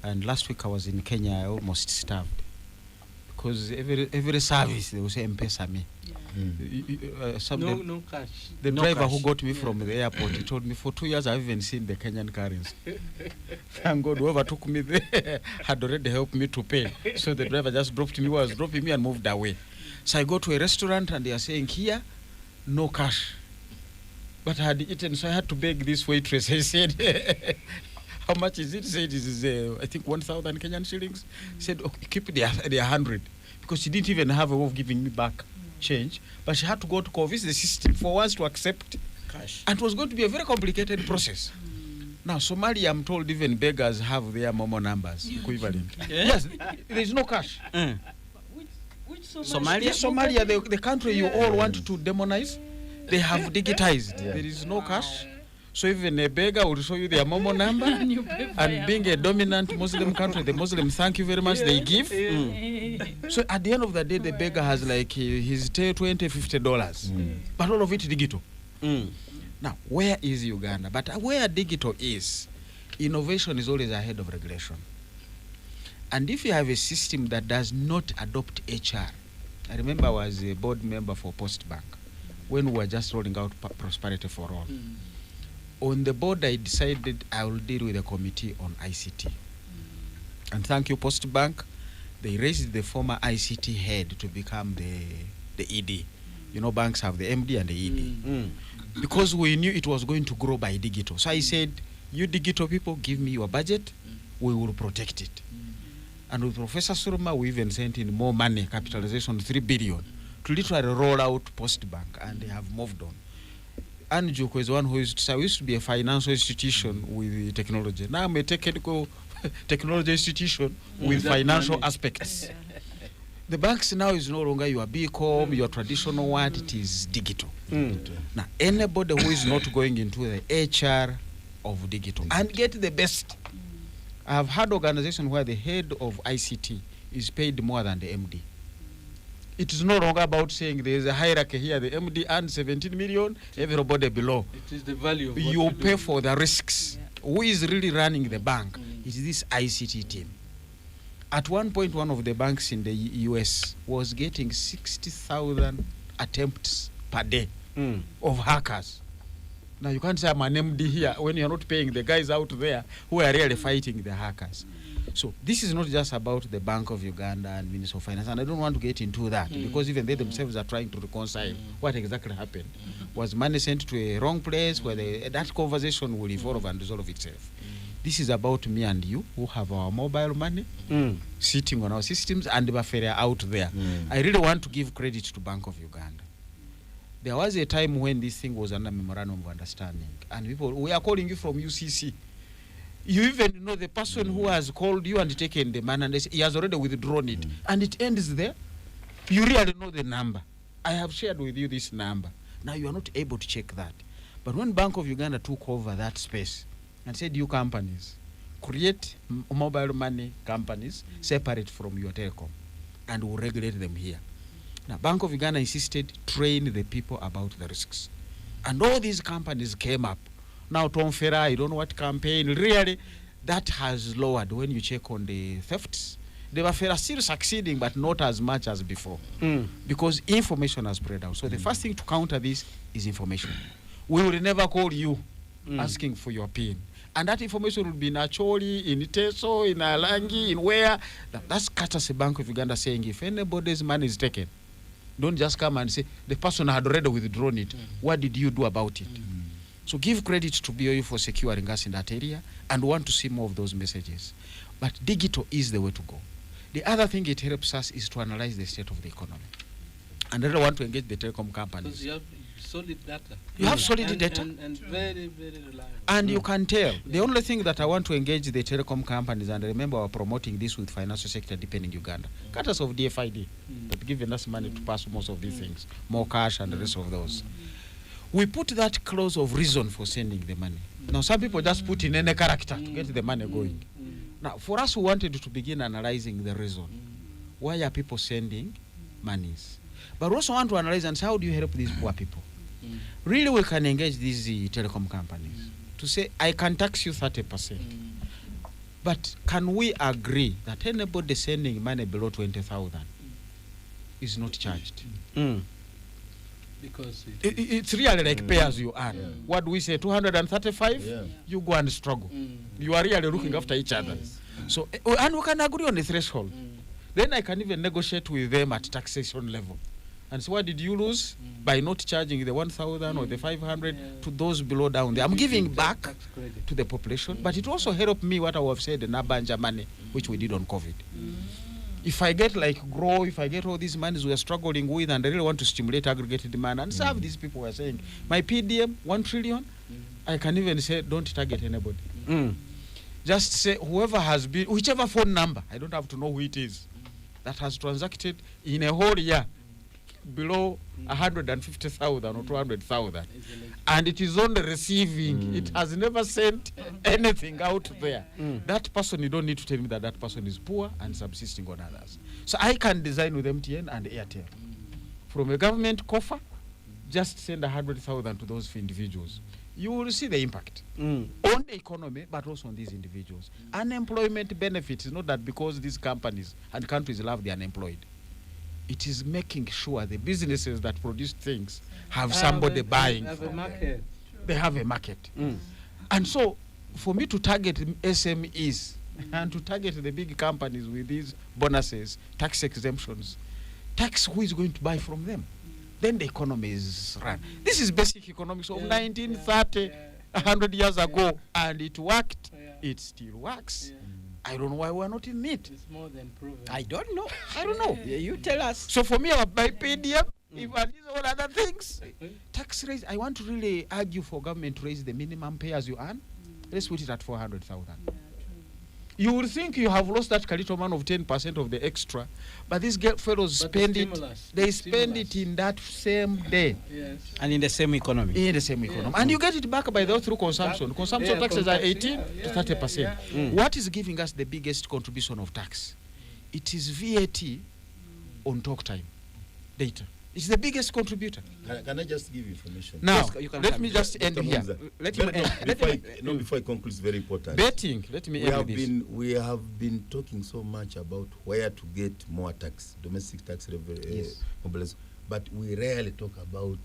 And last week I was in Kenya, I almost starved, because every service they will say M-Pesa me. No cash. The No driver cash. who got me from the airport, he told me for 2 years I've even seen the Kenyan currency. Thank God whoever took me there had already helped me to pay. So the driver just dropped me, was dropping me and moved away. So I go to a restaurant and they are saying here, no cash. But I had eaten, so I had to beg this waitress. I said, how much is it? He said, it is, I think 1,000 Kenyan shillings. He said, okay, keep the 100. Because she didn't even have a way of giving me back change. But she had to go to convince the system for us to accept Cash. And it was going to be a very complicated process. Now, Somalia, I'm told even beggars have their Momo numbers equivalent. Yes, there is no cash. Which Somalia? Somalia, the country you all want to demonize, they have digitized. There is no cash. So even a beggar will show you their Momo number. And being a dominant Muslim country, the Muslims, thank you very much, they give. So at the end of the day, the beggar has like his $20, $50. But all of it digital. Now, where is Uganda? But where digital is, innovation is always ahead of regulation. And if you have a system that does not adopt HR, I remember I was a board member for Post Bank when we were just rolling out Prosperity for All. On the board, I decided I will deal with a committee on ICT. And thank you, Post Bank. They raised the former ICT head to become the ED. You know, banks have the MD and the ED. Because we knew it was going to grow by digital. So I said, you digital people, give me your budget, we will protect it. And with Professor Surma, we even sent in more money, capitalization 3 billion, to literally roll out Post Bank, and they have moved on. Anjuko is one who used to say, we used to be a financial institution with technology. Now I'm a technical technology institution with financial aspects. The banks now is no longer your BCom, your traditional one, it is digital. Now, anybody who is not going into the HR of digital and get the best. I have had organizations where the head of ICT is paid more than the MD. It is no longer about saying there is a hierarchy here, the MD earns 17 million, everybody below. It is the value of what You pay do. for the risks. Who is really running the bank? It is this ICT team. At one point, one of the banks in the US was getting 60,000 attempts per day of hackers. Now, you can't say I'm an MD here when you're not paying the guys out there who are really fighting the hackers. So this is not just about the Bank of Uganda and Minister of Finance, and I don't want to get into that because even they themselves are trying to reconcile what exactly happened. Was money sent to a wrong place where that conversation will evolve and resolve itself? This is about me and you who have our mobile money sitting on our systems and Bafere out there. I really want to give credit to Bank of Uganda. There was a time when this thing was under memorandum of understanding, and people, we are calling you from UCC. You even know the person who has called you and taken the money, and they say he has already withdrawn it, and it ends there. You really know the number. I have shared with you this number. Now you are not able to check that. But when Bank of Uganda took over that space and said, you companies, create mobile money companies separate from your telecom, and we'll regulate them here. Now, Bank of Uganda insisted, train the people about the risks. And all these companies came up. Now, Tom Ferrer, I don't know what campaign, really, that has lowered when you check on the thefts. They were still succeeding, but not as much as before. Because information has spread out. So the first thing to counter this is information. We will never call you asking for your PIN. And that information will be in Acholi, in Teso, in Alangi, in where. That's Courtesy Bank of Uganda saying if anybody's money is taken, don't just come and say, the person had already withdrawn it. What did you do about it? So give credit to BOU for securing us in that area and want to see more of those messages. But digital is the way to go. The other thing it helps us is to analyze the state of the economy. And I really want to engage the telecom companies. Because you have solid data. You have solid data. And very, very reliable. And you can tell. The only thing that I want to engage the telecom companies, and remember we're promoting this with financial sector depending Uganda, courtesy of DFID, that given us money to pass most of these things, more cash and the rest of those. We put that clause of reason for sending the money. Now some people just put in any character to get the money going. Now for us who wanted to begin analyzing the reason, why are people sending monies? But we also want to analyze and say, how do you help these poor people? Really we can engage these telecom companies to say, I can tax you 30%. But can we agree that anybody sending money below 20,000 is not charged? Because It's really like pay as you earn. What do we say, 235? You go and struggle. You are really looking after each other. So, and we can agree on the threshold. Then I can even negotiate with them at taxation level. And so what did you lose by not charging the 1,000 or the 500 to those below down there? I'm giving back to the population, but it also helped me what I have said, the Nabanja money, which we did on COVID. If I get like grow, if I get all these monies we are struggling with and I really want to stimulate aggregated demand and serve these people who are saying, my PDM, 1 trillion, I can even say, don't target anybody. Just say, whoever has been, whichever phone number, I don't have to know who it is, that has transacted in a whole year below 150,000 or 200,000, and it is only receiving, it has never sent anything out there. That person, you don't need to tell me that that person is poor and subsisting on others. So I can design with MTN and Airtel. From a government coffer, just send 100,000 to those individuals. You will see the impact on the economy, but also on these individuals. Unemployment benefits is not that because these companies and countries love the unemployed. It is making sure the businesses that produce things have somebody buying. Have a market. They have a market. And so, for me to target SMEs and to target the big companies with these bonuses, tax exemptions, tax who is going to buy from them? Then the economy is run. This is basic economics of 1930, 100 years ago, and it worked. It still works. I don't know why we're not in it. It's more than proven. I don't know. I don't know. You tell us. So for me, my PDM, if I these all other things, tax raise, I want to really argue for government to raise the minimum pay as you earn. Let's put it at 400,000. You will think you have lost that little man of 10% of the extra, but these fellows spend it. They spend it in that same day. Yes. And in the same economy. In the same economy. And you get it back by the through consumption. Consumption taxes are 18 to 30%. What is giving us the biggest contribution of tax? It is VAT on talk time data. It's the biggest contributor. Can I just give information? Now, Yes, you can let come. me just end Dr. here. Mumza, Let him end. before I conclude, it's very important. Betting, let me end with this. We have been talking so much about where to get more tax, domestic tax mobilization, but we rarely talk about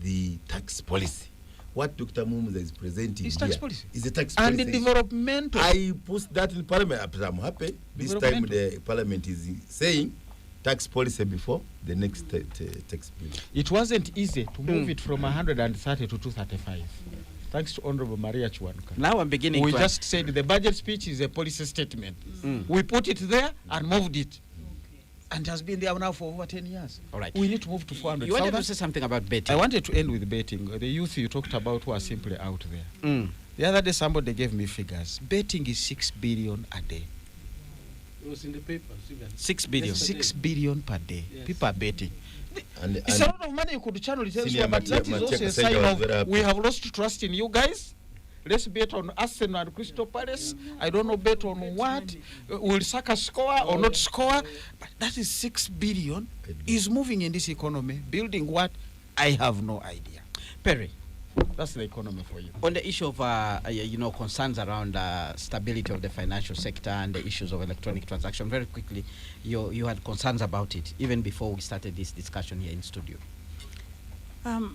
the tax policy. What Dr. Mumza is presenting It's here tax policy. is a tax And policy. the developmental. I pushed that in Parliament. I'm happy. This time the Parliament is saying tax policy before the next tax bill. It wasn't easy to move it from 130 to 235. Thanks to Honorable Maria Chwanka. Now I'm beginning We to just said the budget speech is a policy statement. We put it there and moved it. And it has been there now for over 10 years. All right. We need to move to 400. You wanted to say something about betting. I wanted to end with betting. The youth you talked about who are simply out there. The other day somebody gave me figures. Betting is 6 billion a day. It was in the papers even. 6 billion. Yesterday. 6 billion per day. Yes. People are betting. And It's a lot of money you could channel it elsewhere, Senior but that is Matiak also a said sign he was of very happy. we have lost trust in you guys. Let's bet on Arsenal and Crystal Palace. I don't know, bet on what. Will Saka score or not score? But that is 6 billion is moving in this economy, building what? I have no idea. Perry, That's the economy for you. On the issue of concerns around stability of the financial sector and the issues of electronic transaction, very quickly, you had concerns about it even before we started this discussion here in studio. About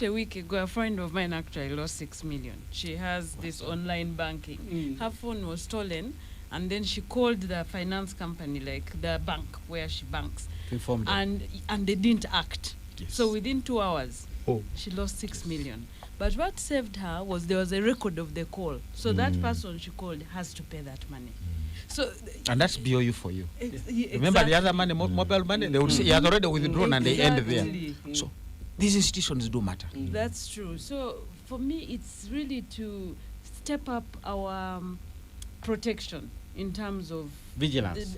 a week ago, a friend of mine actually lost 6 million. She has this online banking. Her phone was stolen, and then she called the finance company, like the bank where she banks, To inform them. and they didn't act. Yes. So within 2 hours, Oh. she lost 6 million. But what saved her was there was a record of the call. So that person she called has to pay that money. So And that's BOU for you. exactly. Remember the other money, mobile money, they would say, he has already withdrawn and they end there. Exactly. So these institutions do matter. That's true. So for me, it's really to step up our protection in terms of Vigilance.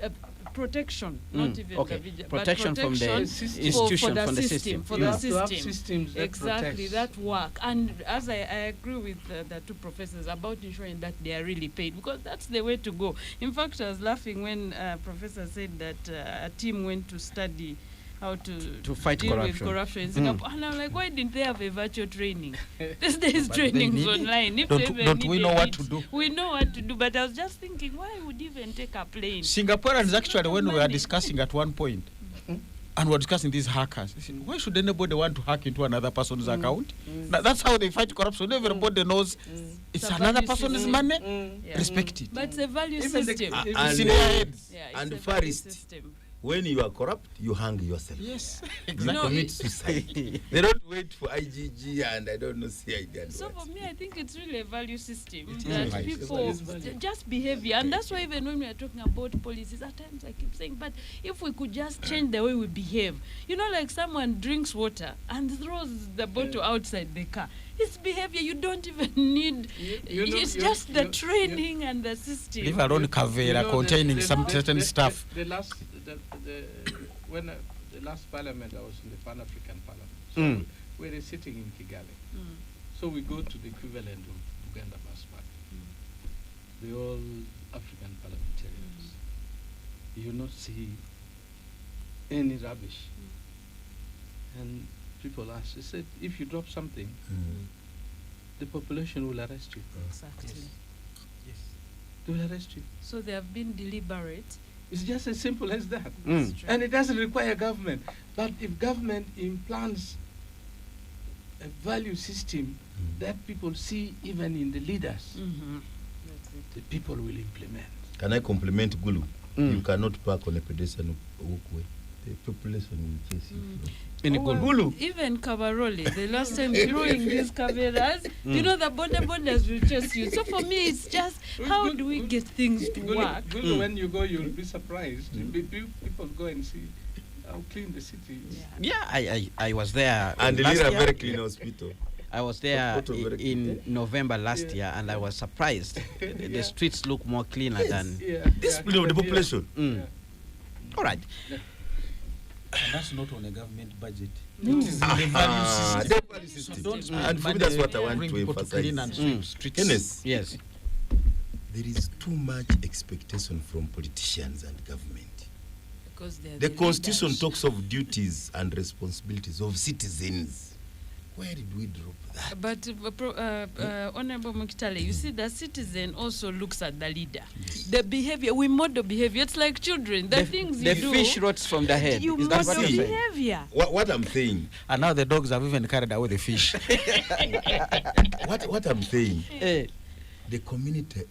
protection, not even okay. the vigilance, Protection but from the protection institution, for the from the system, system. for You the have to have system. systems that Exactly, protects. that work. And as I agree with the two professors about ensuring that they are really paid, because that's the way to go. In fact, I was laughing when Professor said that a team went to study how to fight deal corruption. with corruption in Singapore. And I'm like, why didn't they have a virtual training? These days trainings need it. online. If Don't- they even don't we know needed what it, to do? We know what to do, but I was just thinking, why would you even take a plane? Singaporeans actually, when we were money. discussing at one point, and we're discussing these hackers, they said, why should anybody want to hack into another person's account? That's how they fight corruption. Everybody knows it's It's a another value person's system. money. Yeah. Respect it. But it's a value Even the- system. And, in their heads. Yeah, it's and a value first, system. when you are corrupt, you hang yourself. Yes, You exactly. No, commit it- suicide. They don't wait for IGG and I don't know CID and So what. for me, I think it's really a value system It is that a value people system. just behavior, and that's why even when we are talking about policies, at times I keep saying, but if we could just change the way we behave, like someone drinks water and throws the bottle outside the car. It's behavior. You don't even need. It's just the training and the system. Leave alone Kavera containing some certain stuff. The last parliament, I was in the Pan-African Parliament. So we were sitting in Kigali. So we go to the equivalent of Uganda Bus Party. The all African parliamentarians. You not see any rubbish. And people ask, they said, if you drop something, the population will arrest you. Exactly. Yes. They will arrest you. So they have been deliberate. It's just as simple as that. That's true. And it doesn't require government. But if government implants a value system that people see even in the leaders, That's it. the people will implement. Can I compliment Gulu? You cannot park on a pedestrian walkway. The population will chase you. In Gulu. Even Kabarole, the last time throwing these cameras, the borders will chase you. So for me, it's just how do we get things to work? Gulu, when you go, you'll be surprised. People go and see how clean the city is. Yeah, I was there. And the last leader year. very clean hospital. I was there Photo very in November last year, and I was surprised. The streets look more cleaner than. Discipline of the population. All right. And that's not on a government budget. No. It is in the value system. The value So system. don't spend And for me, money that's what I want bring to people to clean and emphasize. sweep streets. Kenneth, Yes. there is too much expectation from politicians and government. Because they're The constitution leaders. talks of duties and responsibilities of citizens. Where did we drop that? But Honorable Mukitale, you see, the citizen also looks at the leader. The behavior, we model behavior. It's like children. The things the you do, fish rots from the head. you Is that what model you're saying? behavior. What I'm saying, And now the dogs have even carried away the fish. what I'm saying, Eh, the community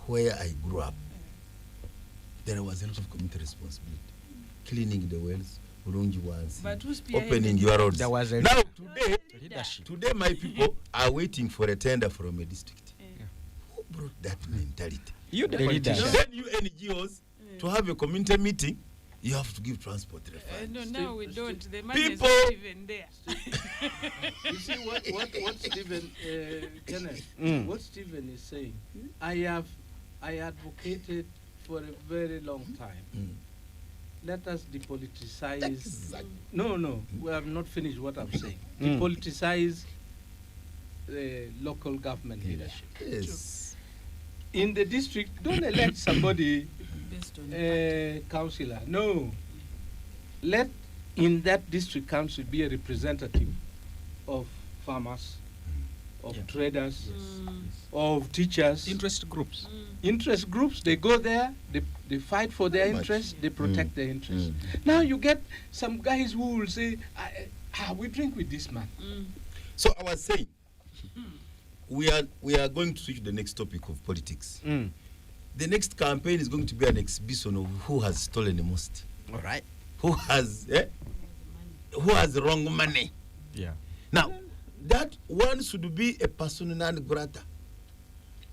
where I grew up, there was a lot of community responsibility. Cleaning the wells, Urungi ones, But who's spearheading opening your roads. There was a Now leadership. today my people are waiting for a tender from a district. Who brought that mentality? You the The leaders. politician. Then you NGOs to have a community meeting, you have to give transport refund. No, now we don't. The money is People- not even there. You see what Stephen Kenneth, what Stephen is saying. I advocated for a very long time. Let us depoliticize. Exactly. No, we have not finished what I'm saying. Mm. Depoliticize the local government leadership. Yes. In the district, don't elect somebody Based on councillor. No. Let in that district council be a representative of farmers, of Yeah. traders, Mm. of teachers, Interest groups. interest groups. They go there, they fight for their Very much. interests, they protect their interests. Mm. Now you get some guys who will say, we drink with this man. So I was saying, we are going to switch to the next topic of politics. The next campaign is going to be an exhibition of who has stolen the most, All right. who has the wrong money. Yeah. Now, that one should be a persona non grata.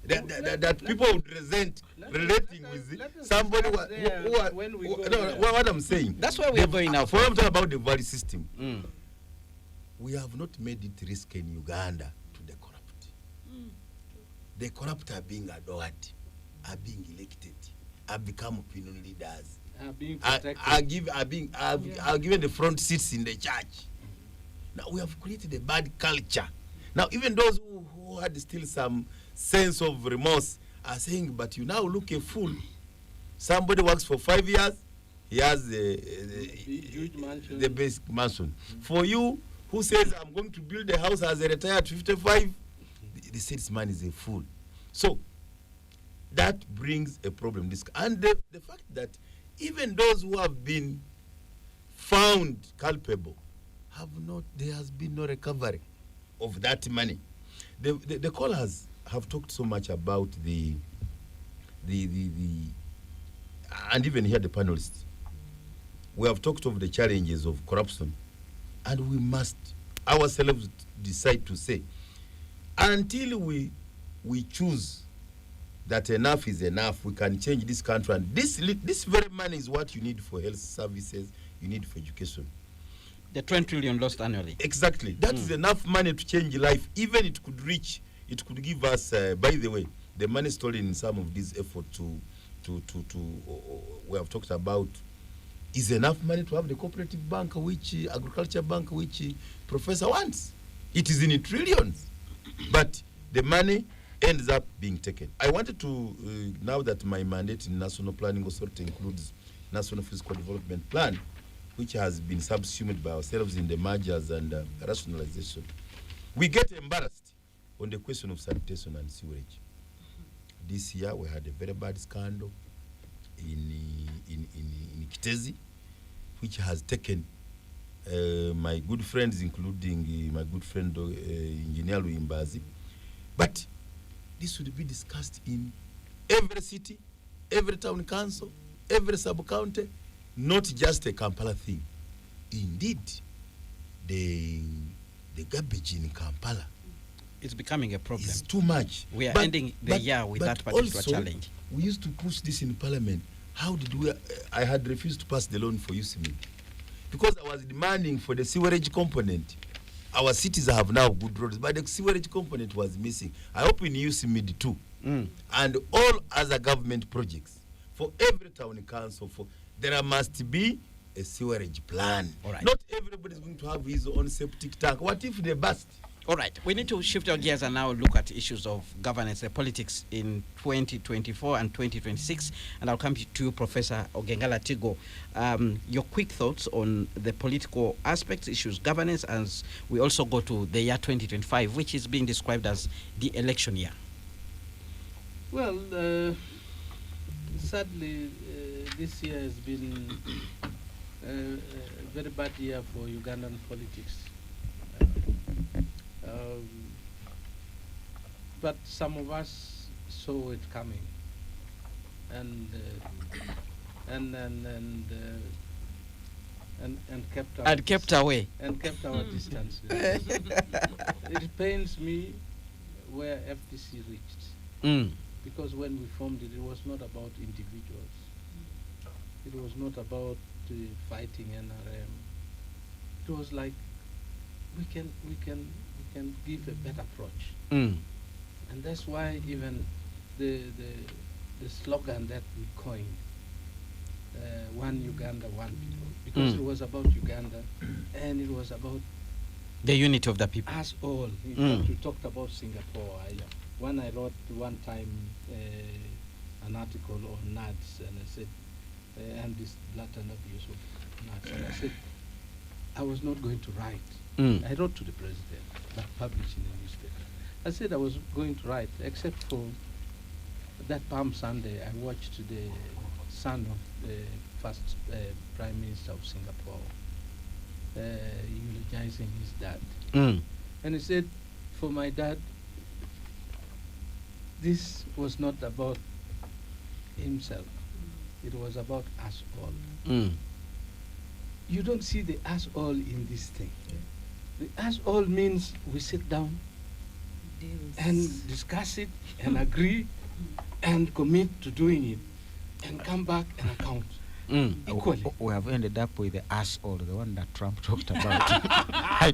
That people would resent relating let with us somebody discuss there when we go there. what I'm saying. That's where we are going now. For I'm talking about the value system. Mm. We have not made it risky in Uganda to the corrupt. The corrupt are being adored, are being elected, have become opinion leaders, Being are protected. are given the front seats in the church. Now we have created a bad culture. Now even those who had still some sense of remorse are saying, but you now look a fool. Somebody works for 5 years, he has huge mansion. the basic mansion. For you, who says I'm going to build a house as a retired 55, the salesman is a fool. So that brings a problem. And the fact that even those who have been found culpable there has been no recovery of that money. The callers have talked so much about the and even here the panelists. We have talked of the challenges of corruption, and we must ourselves decide to say, until we choose that enough is enough, we can change this country. And this very money is what you need for health services, you need for education. The 20 trillion lost annually. Exactly. That is enough money to change life. Even it could give us, by the way, the money stolen in some of these efforts we have talked about is enough money to have the cooperative bank, which agriculture bank, which Professor wants. It is in trillions. But the money ends up being taken. I wanted to, now that my mandate in National Planning Authority includes National Physical Development Plan, which has been subsumed by ourselves in the mergers and rationalization, we get embarrassed on the question of sanitation and sewerage. This year we had a very bad scandal in Kitezi, which has taken my good friends, including my good friend Engineer Luimbazi. But this should be discussed in every city, every town council, every sub-county, not just a Kampala thing. Indeed, the garbage in Kampala It's becoming a problem. is too much. We are ending the year with that particular also, challenge. We used to push this in Parliament. How did we? I had refused to pass the loan for UCMID because I was demanding for the sewerage component. Our cities have now good roads, but the sewerage component was missing. I hope in UCMID too, and all other government projects for every town council. There must be a sewerage plan. All right. Not everybody is going to have his own septic tank. What if they burst? All right, we need to shift our gears and now look at issues of governance, politics in 2024 and 2026. And I'll come to you, Professor Ogengala Tigo. Your quick thoughts on the political aspects, issues, governance, as we also go to the year 2025, which is being described as the election year. Well, sadly, this year has been a very bad year for Ugandan politics. But some of us saw it coming, and kept away. And kept our distance. It pains me where FDC reached, because when we formed it, it was not about individuals. It was not about fighting NRM. It was like we can give a better approach, and that's why even the slogan that we coined, "One Uganda, one people," because it was about Uganda, and it was about the unity of the people. us all. In fact, we talked about Singapore. When I wrote one time an article on nuts, and I said, and this blatant abuse of nuts, and I said, I was not going to write. I wrote to the president, but published in the newspaper. I said I was going to write, except for that Palm Sunday I watched the son of the first Prime Minister of Singapore eulogizing his dad. And he said, for my dad, this was not about himself. It was about us all. You don't see the us all in this thing. The us all means we sit down and discuss it and agree and commit to doing it and come back and account equally. We have ended up with the asshole, the one that Trump talked about. I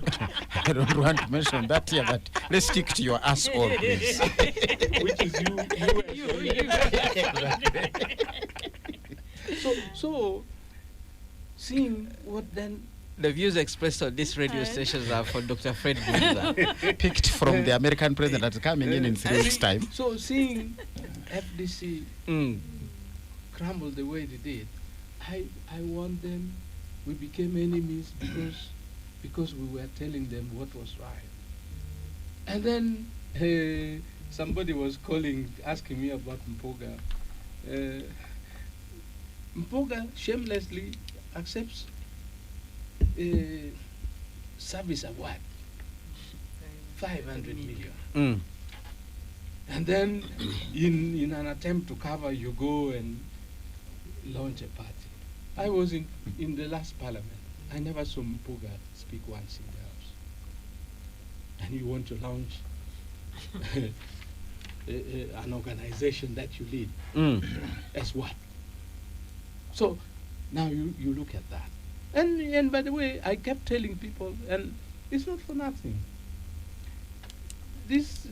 don't want to mention that here, but let's stick to your asshole, please. Which is you. So, seeing what then The views expressed on these radio stations are for Dr. Fred Bunza. Picked from the American president that's coming in 3 weeks' time. So seeing FDC crumble the way they did, I warned them. We became enemies because we were telling them what was right. And then somebody was calling, asking me about Mpoga. Mpoga shamelessly accepts service award, 500 million. And then in an attempt to cover, you go and launch a party. I was in the last parliament. I never saw Mpuga speak once in the house. And you want to launch an organization that you lead as what? So now you look at that. And by the way, I kept telling people, and it's not for nothing. This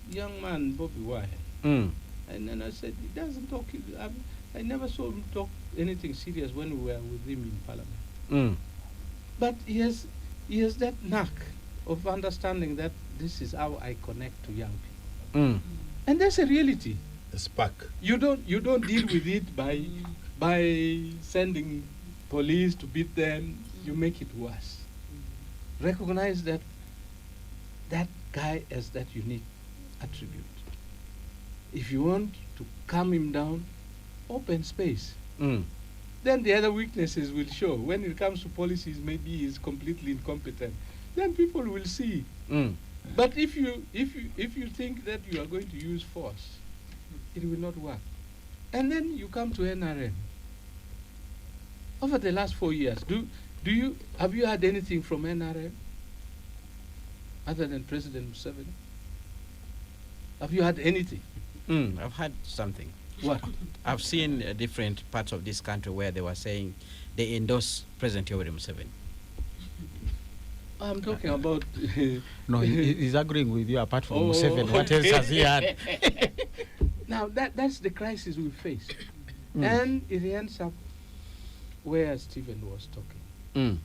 young man, Bobby Wine, and then I said, he doesn't talk. I never saw him talk anything serious when we were with him in Parliament. But he has that knack of understanding that this is how I connect to young people, and that's a reality. A spark. You don't deal with it by sending police to beat them. You make it worse. Recognize that guy as that unique attribute. If you want to calm him down, open space. Then the other weaknesses will show. When it comes to policies, maybe he's completely incompetent. Then people will see. But if you think that you are going to use force, it will not work. And then you come to NRM. Over the last 4 years, have you heard anything from NRM other than President Museveni? Have you heard anything? I've heard something. What? I've seen different parts of this country where they were saying they endorse President Yoweri Museveni. I'm talking about... No, he's agreeing with you apart from Museveni. What else has he had? Now, that's the crisis we face. And it ends up where Stephen was talking.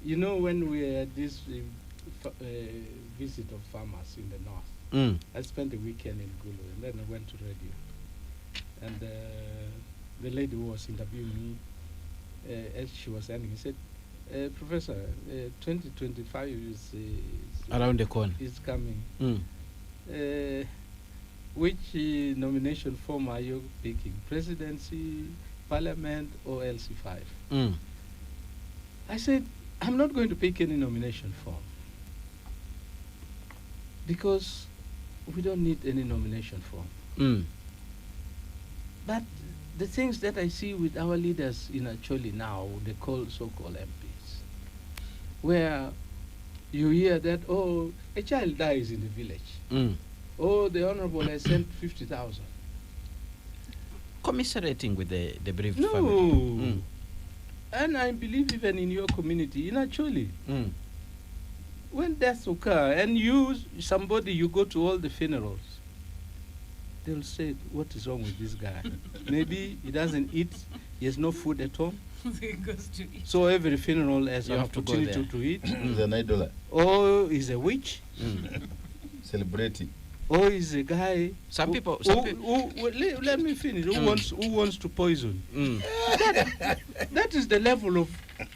You know, when we had this visit of farmers in the north, I spent the weekend in Gulu, and then I went to radio. And the lady who was interviewing me, as she was ending, said, Professor, 2025 is around the corner. Is coming. Which nomination form are you picking? Presidency, Parliament, or LC5? I said, I'm not going to pick any nomination form because we don't need any nomination form. But the things that I see with our leaders in Acholi now, they call so-called MPs, where you hear that, oh, a child dies in the village. Oh, the Honorable has sent 50,000. Commiserating with the bereaved No. family. And I believe even in your community, in Acholi, when deaths occur and somebody, you go to all the funerals, they'll say, what is wrong with this guy? Maybe he doesn't eat, he has no food at home. He goes to eat. So every funeral has You an have to go opportunity there. to eat. He's an idol. Or he's a witch. Celebrating. Or he's a guy. Some people. Let me finish. Who wants to poison? That is the level of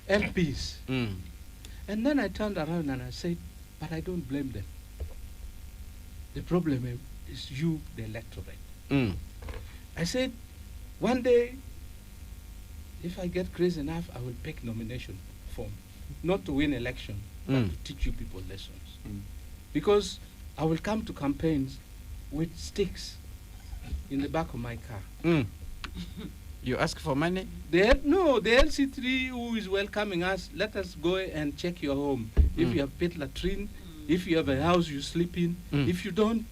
MPs. Mm. And then I turned around and I said, but I don't blame them. The problem is you, the electorate. Mm. I said, one day, if I get crazy enough, I will pick nomination form, not to win election, but to teach you people lessons. Because I will come to campaigns with sticks in the back of my car. Mm. You ask for money? The LC3 who is welcoming us, let us go and check your home. If you have pit latrine, if you have a house you sleep in, if you don't,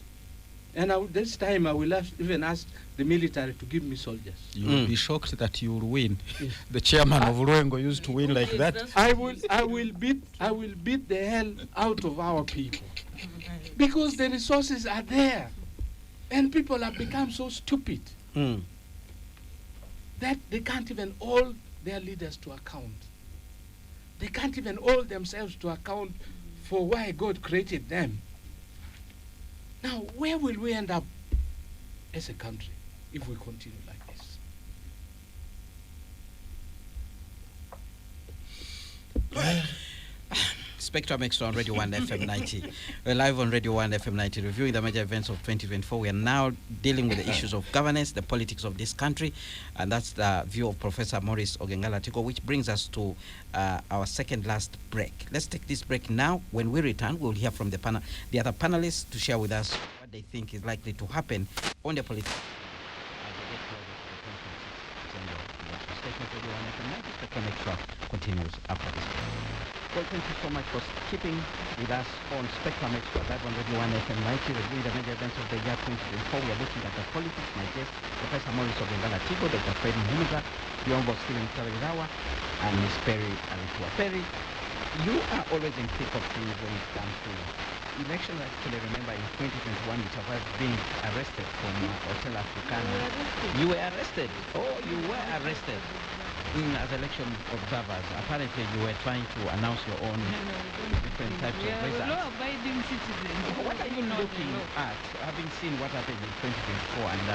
and this time I will even ask the military to give me soldiers. You will be shocked that you will win. Yes. The chairman of Ruengo used to win like that. I will beat the hell out of our people. Because the resources are there. And people have become so stupid that they can't even hold their leaders to account. They can't even hold themselves to account for why God created them. Now, where will we end up as a country if we continue like this? Spectrum Xtra on Radio 1 FM 90. We're live on Radio 1 FM 90, reviewing the major events of 2024. We are now dealing with the issues of governance, the politics of this country, and that's the view of Professor Maurice Ogengalatiko, which brings us to our second last break. Let's take this break now. When we return, we'll hear from the other panelists to share with us what they think is likely to happen on the politics. Station Radio 1 FM 90. Spectrum Xtra continues after this break. Well, thank you so much for keeping with us on Spectrum Xtra, live on Radio 1 FM 90, reviewing the major events of the year 2024. We are looking at the politics. My guest, Professor Maurice Ogengalatiko, Dr. Fred Muhumuza, the Honorable Stephen Karegawa, and Ms. Perry Alitua. Perry, you are always in thick of things when it comes to elections. I actually remember in 2021 you survived being arrested from Hotel Africana. You were arrested. Oh, you were arrested. As election observers, apparently you were trying to announce your own different types of results. Law-abiding citizens. What are you looking at, having seen what happened in 2024 and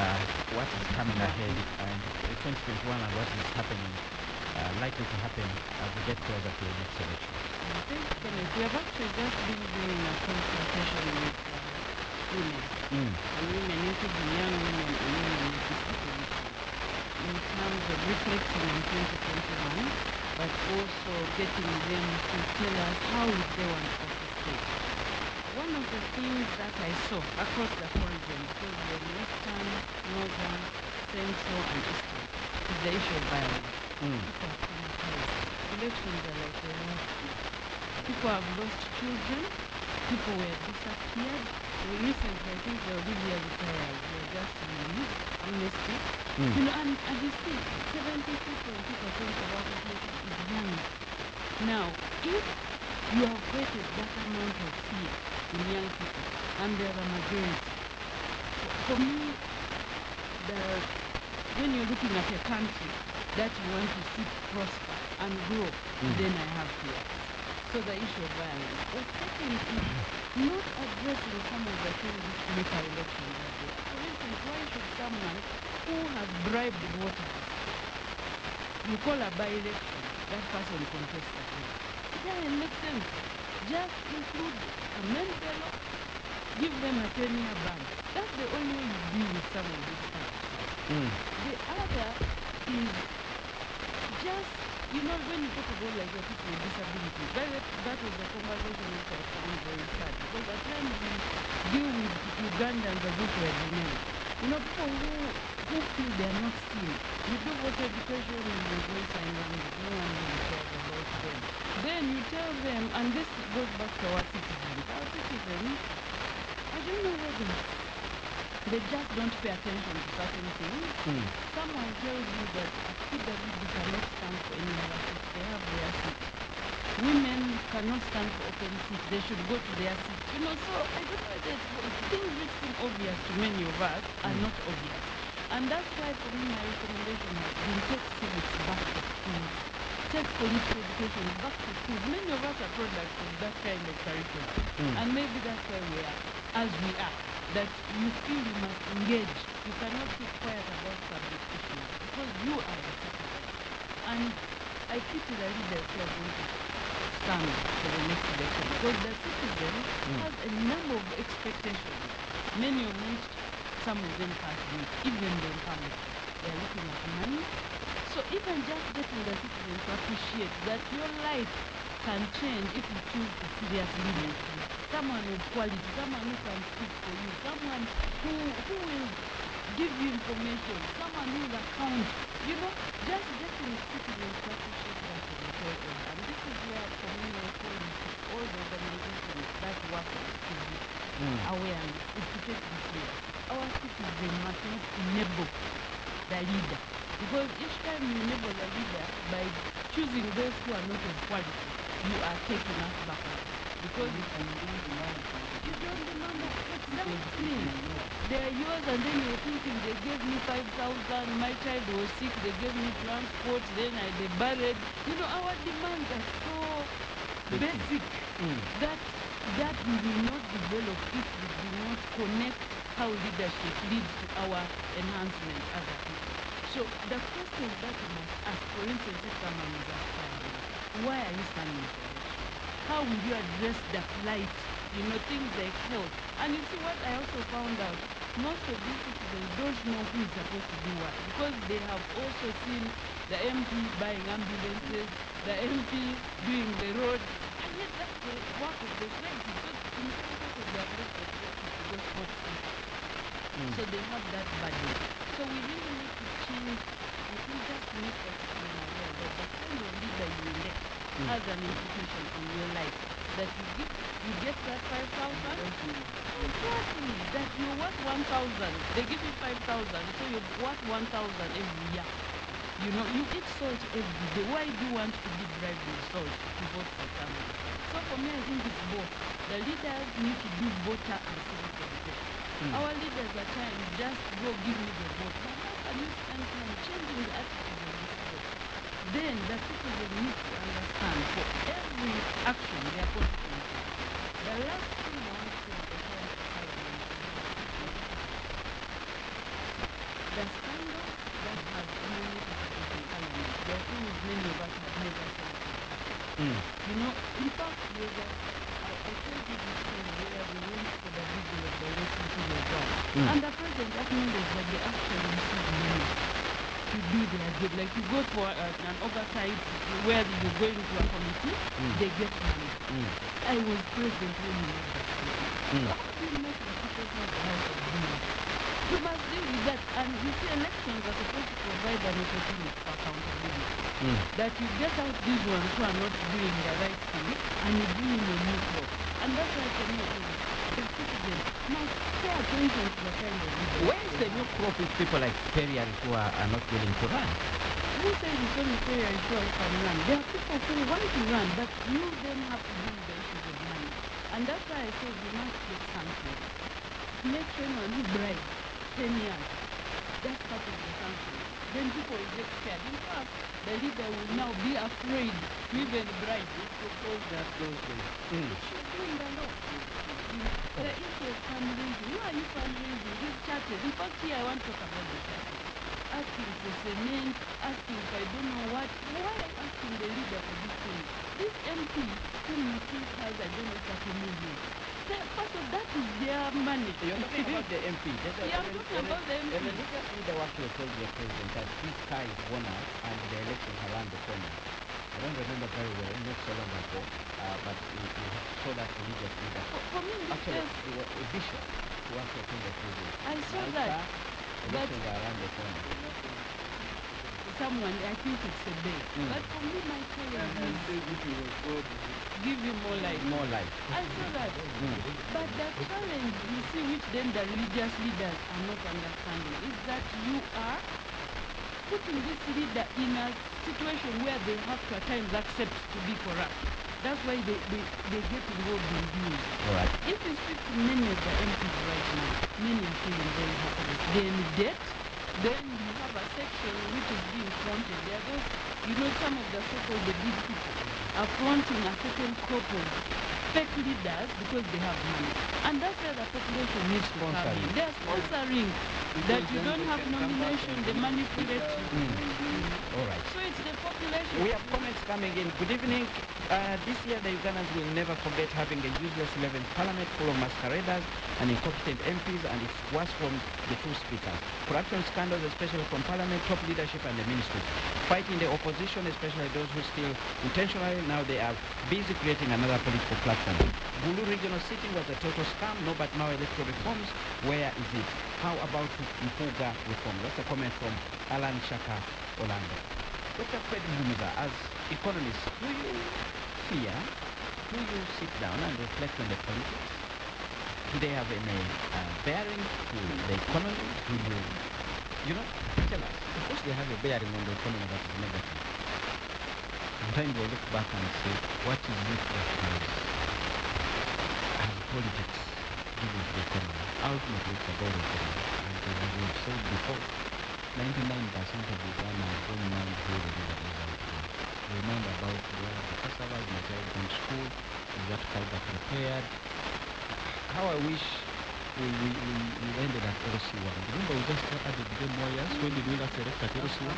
what is coming ahead in 2021 and what is happening, likely to happen as we get closer to the next election? I think, Kenneth, we have actually just been doing a consultation with women. And women, including young women and women with disabilities, in terms of reflecting on 2021, but also getting them to tell us how they want us to stay. One of the things that I saw across the whole region, because we're in Western, Northern, Central, and Eastern, is the issue of violence. People have traumatized. Elections are like a war. People have lost children. People were disappeared. Recently, I think they were really retired. They were just released, amnesty. You know, and you see, 70% people think about it is young. Now, if you have created that amount of fear in young people, and they are the majority, for me, when you're looking at a country that you want to see prosper and grow, then I have fear. So the issue of violence. The second is not addressing some of the things which make our elections better. For instance, why should someone who has bribed voters, you call a by-election, that person contests again? It doesn't make sense. Just include a men-fellow, give them a 10-year ban. That's the only way you deal with some of these things. The other is just, you know, when you talk about like the people with disabilities, that was a conversation which I found very sad, because at times we deal with Ugandans as if we're generic. You know, people who feel they are not seen. You do voter education and you go sign language, no one really cares about them. Then you tell them, and this goes back to our citizens. Our citizens, I don't know whether they just don't pay attention to certain things. Someone tells you that a PWD cannot stand for any other seat. They have their seat. Women cannot stand for open seats. They should go to their seat. You know, so I don't know that things which seem obvious to many of us are not obvious. And that's why for me my recommendation has been take civics back to schools. Take political education back to schools. Many of us are products of that kind of curriculum. And maybe that's why we are as we are. That you feel you must engage. You cannot keep quiet about public issues because you are the citizen. And I pity the leaders who are going to stand for the next election because the citizen has a number of expectations, many of which some of them can't meet, even the incumbents. They are looking at money. So even just getting the citizen to appreciate that your life can change if you choose a serious leader, someone of quality, someone who can speak for you, someone who will give you information, someone who will account, just getting citizens to appreciate that is important. And this is where communal politics, all the organizations that work on civic awareness, is to take this way. Our citizen must not enable the leader. Because each time you enable the leader by choosing those who are not of quality, you are taking us backward. Because you don't demand exactly. They are yours and then you're thinking they gave me 5,000, my child was sick, they gave me transport, then they buried. Our demands are so basic that we will not develop if we do not connect how leadership leads to our enhancement as a people. So the questions that we must ask, for instance, if someone is aspiring, why are you standing for election? How will you address the plight? Things like health. And you see what I also found out, most of these citizens don't know who is supposed to do what because they have also seen the MP buying ambulances, the MP doing the road, and yet that's the work of the society. So in some cases they have left the society to go sport people. So they have that burden. So we really need to change, I think, just make the citizen aware that the kind of leader you elect has an implication on your life. That you get that 5,000. Exactly. That you're worth 1,000. They give you 5,000, so you're worth 1,000 every year. You eat salt every day. Why do you want to be bribed with salt to vote for someone? So for me, I think it's both. The leaders need to do voter and civic education. Our leaders at times just go give me the vote. But how can you spend time changing the attitude of the citizen? Then the citizen needs to understand for every action there are consequences. The last thing I want to say before time to parliament is the scandal that has emanated in parliament. There are things many of us have never seen happen. In fact, I told you this story where we went for the vigil of the late City of God. And the president acknowledged that they actually received money to do their job. Like you go for an oversight where you're going to a committee, they get money. I was present when you made that statement. So how do you make the people who are the house of business? You must deal with that. And you see, elections are supposed to provide an opportunity for accountability. That you get out these ones who are not doing the right thing and you bring in a new crop. And that's why for me, the citizen must pay attention to the kind of leader. Where is the new crop with people like Perian who are not willing to run? Who says it's only fair and sure you can run? There are people who want to run, but you then have to deal with the issues of money. And that's why I said you must get sanctions. Make sure anyone who bribes 10 years, that's part of the sanctions. Then people will get scared. In fact, the leader will now be afraid to even bribe. Suppose that goes there. It should be in the law. The issue of fundraising. Why are you fundraising? These churches. In fact, here I want to talk about the churches. Asking for cement, asking for I don't know what. Why are you asking the leader for these things? This MP whom you think has I don't know 30 million. First of that is their money. You're talking about the MP. Yeah, I'm talking about the MP. A religious leader actually told the president that his car is worn out and the elections are around the corner. I don't remember very well, not so long ago, but he saw that religious leader. For me, this actually, says it was a bishop who actually told the president. I saw "My that, car, elections are around the corner." someone, I think it's a day. But for me, my challenge And is says if he was God, he would give you more life. More life. I saw that. But the challenge, you see, which then the religious leaders are not understanding, is that you are putting this leader in a situation where they have to at times accept to be corrupt. That's why they get involved in deals. All right. If you speak to many of the MPs right now, many are feeling very hopeless. They're in debt. Then you have a section which is being fronted. There are those, some of the so-called the big people are fronting a certain crop of fake leaders because they have money. And that's where the population needs to come in. They're sponsoring That Because you then don't they have can come back nomination, and they manipulate you. All right. So it's the population. We have comments coming in. Good evening. This year, the Ugandans will never forget having a useless 11th parliament full of masqueraders and incompetent MPs, and it's worse from the two speakers. Corruption scandals, especially from parliament, top leadership, and the ministry. Fighting the opposition, especially those who still intentionally, now they are busy creating another political platform. Bulu regional sitting was a total scam. No, but now electoral reforms, where is it? How about Mpuga reform? That's a comment from Alan Shaka Orlando. Dr. Fred Mumuza, as economists, do you fear, do you sit down and reflect on the politics? Do they have any bearing to the economy? Do you know, tell us. Of course, they have a bearing on the economy that is negative. Sometimes we look back and say, what is it that has politics given to the economy? Ultimately, it's about the economy. And as we've said before, 99% of Ugandans don't mind who the leader is out there. They mind about where the customers, my child going to school, is that fiber prepared. How I wish we ended at LC1. Remember, we just added them more years. When did we last elect at LC1?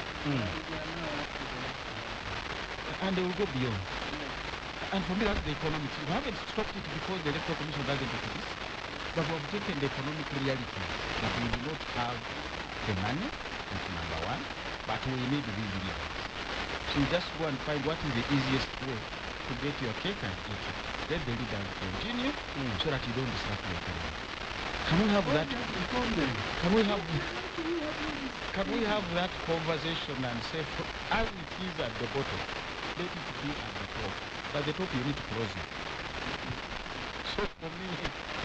And they will go beyond. And for me, that's the economics. We haven't stopped it because the electoral commission doesn't exist, but we have taken the economic reality that we do not have the money, that's number one, but we need these leaders. So you just go and find what is the easiest way to get your cake and eat it. Let the leaders continue so that you don't disrupt the economy. Can we have that? Can we have that conversation and say, as it is at the bottom, let it be at the top. At the top, you need to close it. So for me,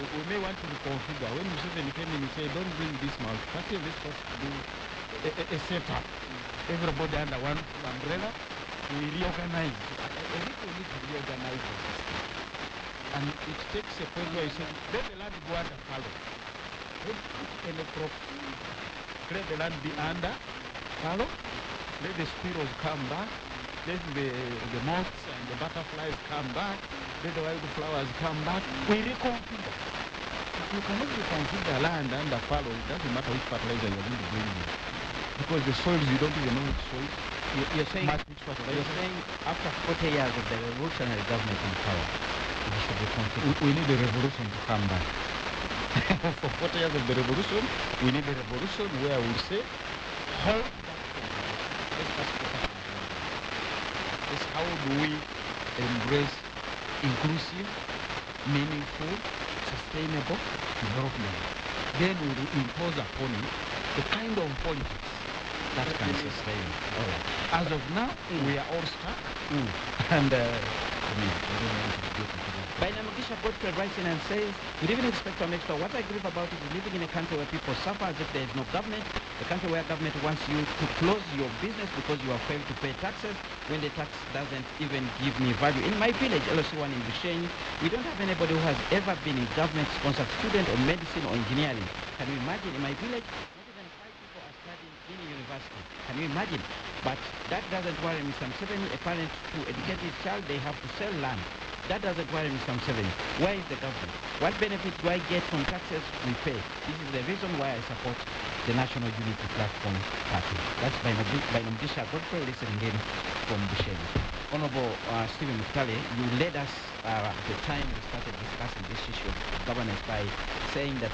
we may want to reconfigure. When Museveni came in, he said, don't bring this multi-party, let's just do a setup. Everybody under one umbrella, we reorganize. I think we need to reorganize the system. And it takes a point where you say, let the land go under fallow. Let the land be under fallow. Let the squirrels come back. Let the moths and the butterflies come back. Let the wildflowers come back. We reconfigure. You cannot reconfigure land under fallow. It doesn't matter which fertilizer you're going to bring in. Because the soils, you don't even know which soil. You're saying after 40 years of the revolutionary government in power, we should reconfigure. We need a revolution to come back. For 40 years of the revolution, we need a revolution where we'll say, hold that conversation. Let's just focus on this. How do we embrace inclusive, meaningful, sustainable development? Then we will impose upon it the kind of politics that can sustain. All right. As of now, we are all stuck. And we don't want to get into that. Bainamugisha Godfrey writes in and says, good evening, Spectrum Extra. What I grieve about is living in a country where people suffer as if there is no government, a country where government wants you to close your business because you have failed to pay taxes when the tax doesn't even give me value. In my village, LC1 in Bushenyi, we don't have anybody who has ever been in government-sponsored student or medicine or engineering. Can you imagine? In my village, not even 5 people are studying in a university. Can you imagine? But that doesn't worry Mr. Museveni. A parent to educate his child, they have to sell land. That doesn't worry Mr. Museveni. Where is the government? What benefits do I get from taxes we pay? This is the reason why I support the National Unity Platform Party. That's Bainamugisha Godfrey listening in from Bushenyi. Honorable Stephen Mutale, you led us at the time we started discussing this issue of governance by saying that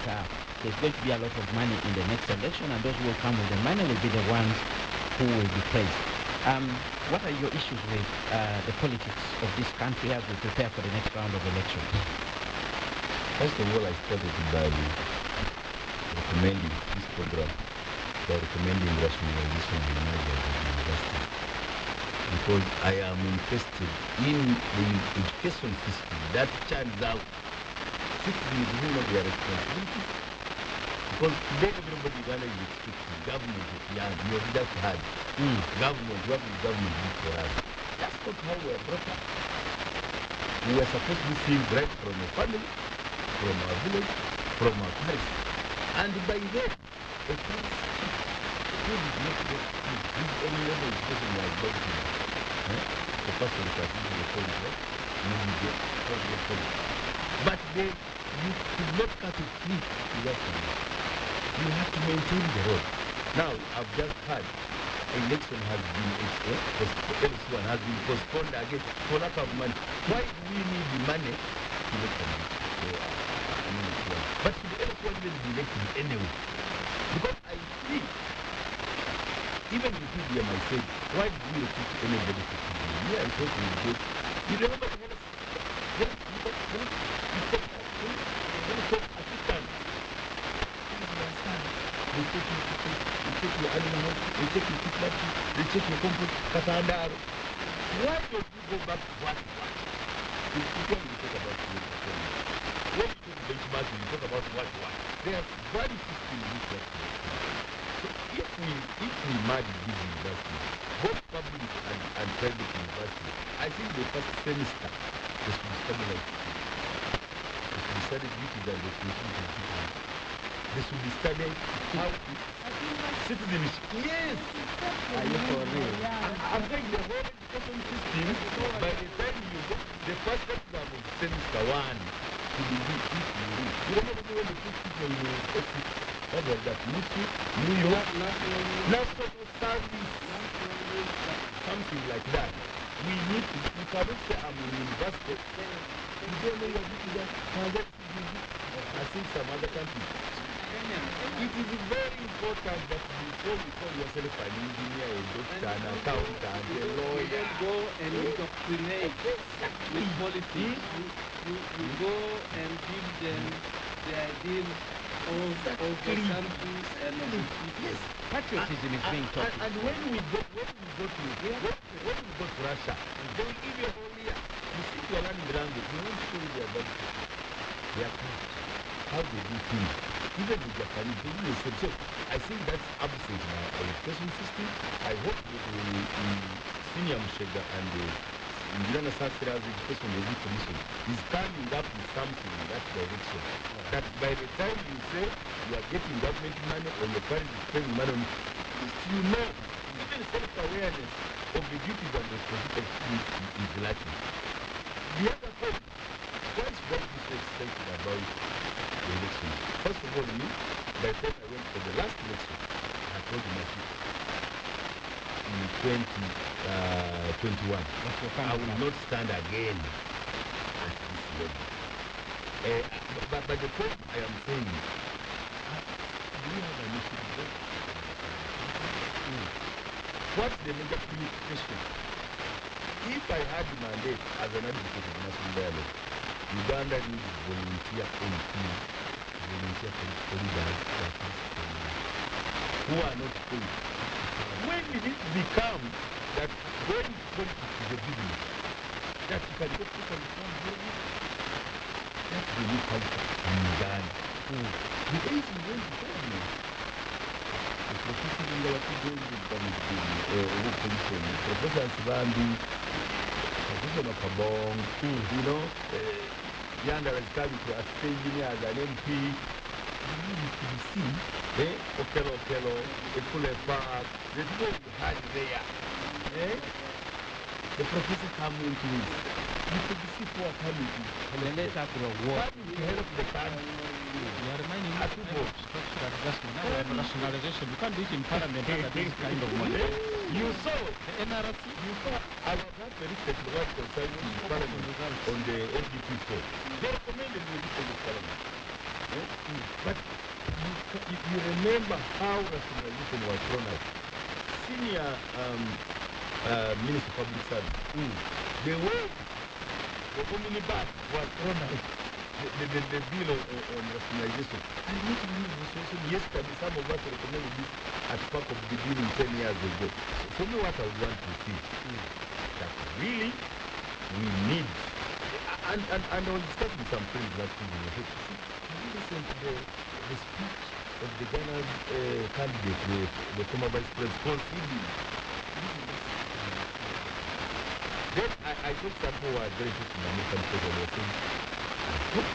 there's going to be a lot of money in the next election, and those who will come with the money will be the ones who will be praised. What are your issues with the politics of this country as we prepare for the next round of elections? First of all, I started by recommending this program, by recommending rationalization of the knowledge of the university. Because I am interested in the education system that churns out citizens who know their responsibilities. Because today everybody in Uganda is expecting government at the end. You have just had government, what will government do for us? That's not how we are brought up. We are supposed to be seen right from our family, from our village, from our parish. And by then, a parish who did not get this any level of education like budgeting. The person who has been the college, right? Maybe get college. But they, you could not cut it free without money. you have to maintain the road. Now, I've just heard election has been LC1 has been postponed again for lack of money. Why do we need the money to elect a man? But should LC1 even be elected anyway? Because I see, even in PDM I said, why do we recruit anybody to PDM? Me, I thought we would get, you remember the health assistant? They check your animal health, they check your food pantry, they check your compost, katandaro. Why don't we go back to what? Before you talk about food performance, when you talk benchmarking, you talk about what? There's value system in this work. So if we merge these universities, both public and private universities, I think the first semester they should study like they should study duties and responsibilities of citizens. They should be studying how citizenship. Yes. Are you for real? I'm saying the whole education system, by the time you go, the first exam of semester one to be due if you read. You remember when they put people in the exit? What was that? New York? National Service. Something like that. We need to, you cannot say I'm in university. You don't know your duties. I think some other countries. It is very important that before you call yourself an engineer, a doctor, an accountant, a lawyer, Go and indoctrinate with politics. You go and give them the ideas of the country and of the people. yes. Patriotism is being taught. And when we go to Russia, they will give you a whole year. You see, you are learning the language. You won't show you their body, their craft, how they do things. Even the Japanese, they do the same. So I think that's absent in our education system. I hope the senior Mushega and the Uganda South Education Review Commission is coming up with something in that direction. That by the time you say you are getting government money or your parents is spending money on it, at least you know, even self-awareness of the duties and responsibilities is lacking. The other point, why should I be so excited about the election? First of all, me, by the time I went for the last election, I told my people in 2021, I will not stand again at this level. But the point I am saying is, do we have an issue with that? What's the major question? If I had the mandate as an advocate of national dialogue, Uganda needs volunteer MPs, volunteer political leaders who are not paid. When did it become that when politics is a business, that you can get people and come here? That's the new culture in Uganda. The age is going to change. The professor in the Professor Sibambi, Professor Makabong, you know, Yanda is coming to a stage as an MP. You see, Okello, Ekule Park, the people you had there. The professor coming into it. You could see poor coming to later grow war. coming to help the country. You are reminding me At of all. structural adjustment. Now we have rationalization. You can't do it in parliament under this kind of money. You saw The NRC. You saw, I was not very what concerning the parliament on the ODP form. They recommended we do the parliament. But you remember how rationalization was thrown out. Senior Minister of Public Service, the way the omnibus was thrown out, the bill on rationalization. And yet in this situation, yesterday, some of us recommended this as part of the bill 10 years ago. So for me, what I would want to see that really we need, and I was discussing some friends last evening. I said, have you listened to the speech of the Ghana's candidate, the former vice president, Paul Sidi? Then I thought some people were very interested in the American president. They were saying, I hope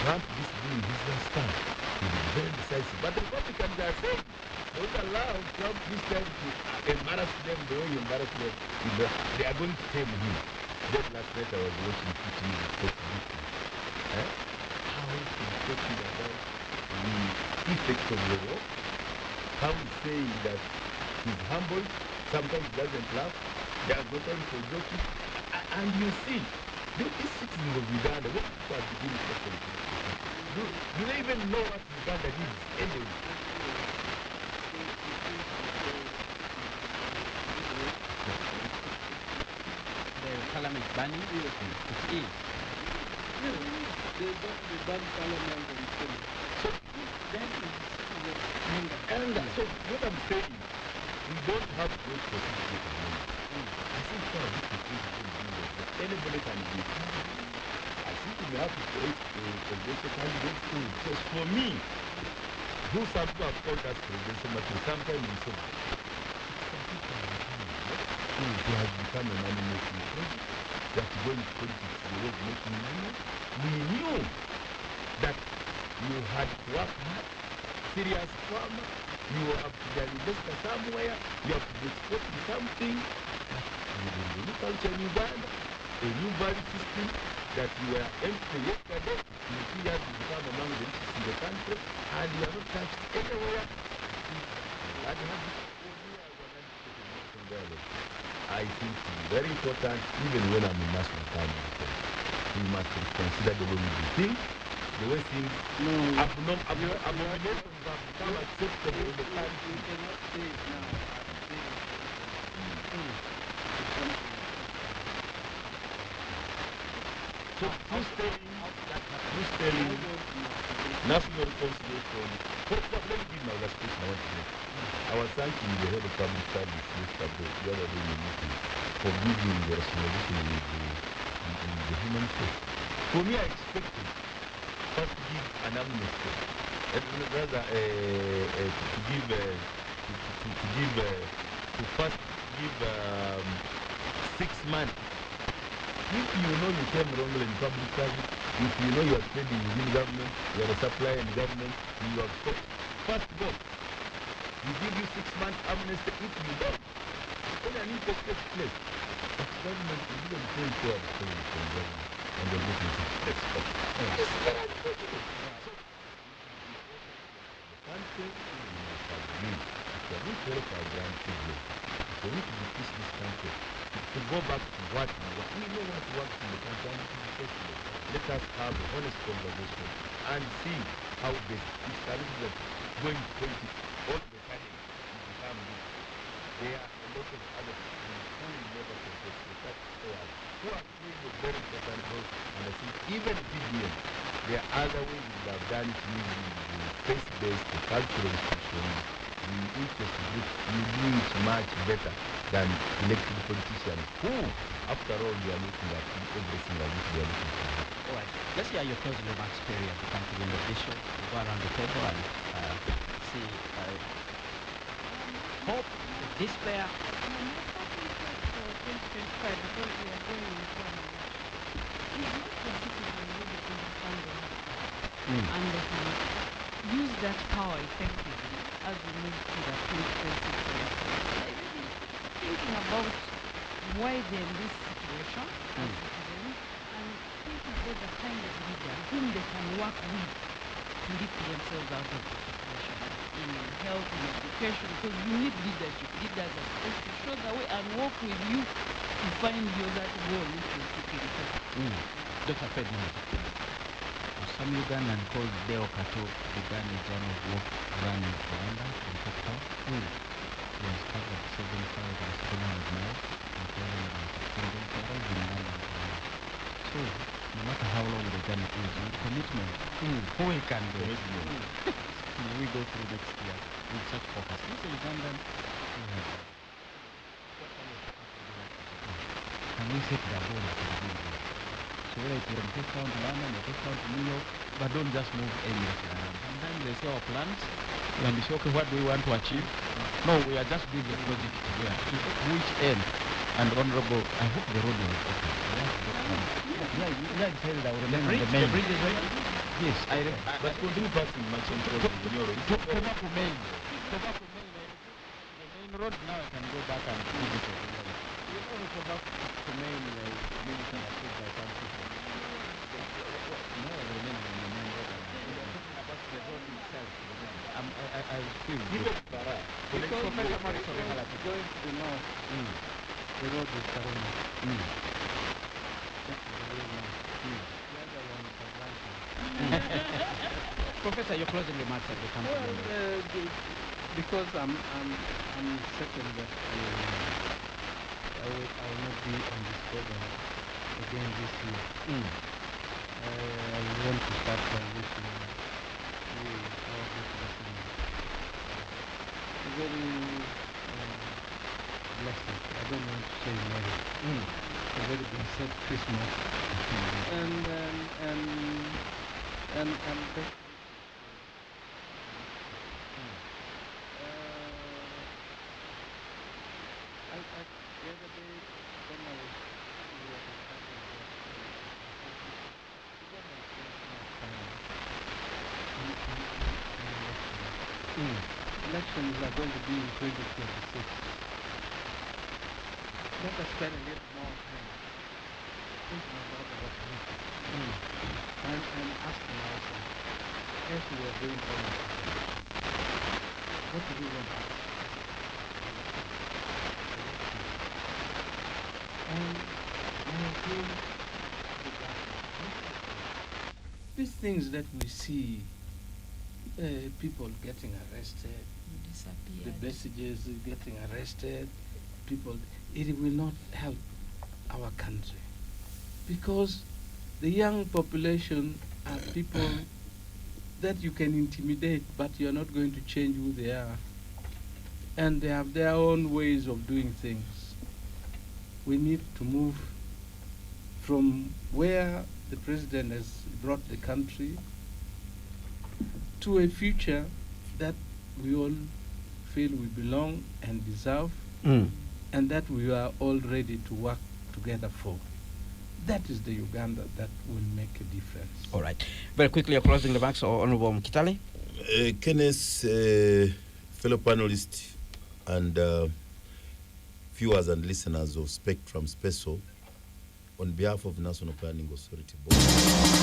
Trump, this being his last time, will be very decisive. But the Republicans are saying, don't allow Trump this time to embarrass them the way he embarrassed them. They are going to tame him. Then last night I was watching Putin talk to how he's talking about effect of the war, how he's saying that he's humble, sometimes he doesn't laugh, there's no time for joking. And you see, these citizens of Uganda, when people are beginning to do they even know what Uganda needs anyway? The parliament banning? It is. They ban parliament and Senate. So, That is and so what I'm saying, we don't have to wait for people to get money. I think some of this is anybody can be. I think we may have to create a presidential candidate. Because for me, who some people have called us presidential material, sometimes we say, some people are becoming, they have become a money-making project. That going to politics, the way of making money. We knew that you had to work hard, serious farmer, you have to be an investor somewhere, you have to be exporting something. But the new culture in Uganda, a new value system that you were empty yesterday, in 2 years you become among the richest in the country, and you are not touched anywhere. That habit, I think it's very important, even when I'm in national council, we must consider the way we do things, the way things abominations have become acceptable in the country. you cannot say it now. So who's telling national reconciliation? Let me give my other speech I want to make. I was thanking the head of public service yesterday, the other day in the meeting, for giving the rationalization with the human face. For me, I expected first to give an amnesty, rather to first give 6 months. If you know you came wrongly in public service, if you know you are trading within government, you are a supplier in government, you have stopped. First go. We give you 6 months amnesty. If you don't, then an impact takes place. But government, you didn't pay for the government, and the business is stopped. It's very unfortunate. So, the country, we must agree. If you are going to help our grandchildren, if you want to decrease this country, to go back to what we want. We know what works in the country, and it is possible. Let us have an honest conversation and see how best each candidate going to politics all the time will become this. There are a lot of other people who will never contest the taxpayers who are playing a very important role. And I think even PDM, there are other ways we have done it using the face-based, the cultural institutions, the interest groups. You do it much better than elected politicians who, after all, they are looking at everything as if they are looking for. All right. Let's hear your closing remarks, Perry, as we come to the end of this show. We'll go around the table and see hope, despair. My parting shot for 2025, because we are going into an election, is not the citizens really to understand they have power. And they can use that power effectively as we move to the 2026 elections. By really thinking about why they're in this situation as citizens, and thinking about the kind of leader whom they can work with to lift themselves out of the situation in health, in education, because you need leadership. Leaders are supposed to show the way and work with you to find your that goal which is keeping you. Dr. Ferdinand. Some Ugandan called Deo Kato began a journey of work run in Rwanda in Cape Town. He has covered 7,700 miles in 2016 days. He arrived in London. So, no matter how long the journey is, with commitment, we can do it. We go through next year with such focus. This is Ugandan who has can we set the goal at the beginning? So whether it's from Cape Town to London or Cape Town to New York, but don't just move aimlessly around. Sometimes they see our plans and they say, okay, what do we want to achieve? No, we are just doing a project where, to which end? And Honorable, I hope the road was open. Yeah, he said that will remain on the main. The bridge is ready? Yes. But continue passing much in front of your Tobacco main. Tobacco main. The main road, now I can go back and visit it. You know the tobacco main means that I think by some people. No, I remain on the main road. And You're talking about the road itself. I feel Because Professor Morrison, going to the north, the road is Karuma. That's the real north. The other one is Atlanta. Professor, your closing remarks as we come to Well, the end. because I'm certain that I will not be on this program again this year. I want to start by wishing you, our good listeners, a very blessed, I don't want to say merry, a very blessed Christmas, and best the other day when I was we were discussing about Uganda is wasting our time in elections. Elections are going to be in 2026. Let us spend a little more time thinking about our future and asking ourselves, as we are doing all of this, what do we want? And I feel these things that we see, people getting arrested, the Disappeared. messages getting arrested, people, it will not help our country. Because the young population are people that you can intimidate, but you're not going to change who they are. And they have their own ways of doing things. We need to move from where the president has brought the country to a future that we all feel we belong and deserve, and that we are all ready to work together for. That is the Uganda that will make a difference. All right. Very quickly, your closing remarks, Honorable Mkitale. Kenneth, fellow panelists, and viewers and listeners of Spectrum Special, on behalf of National Planning Authority Board.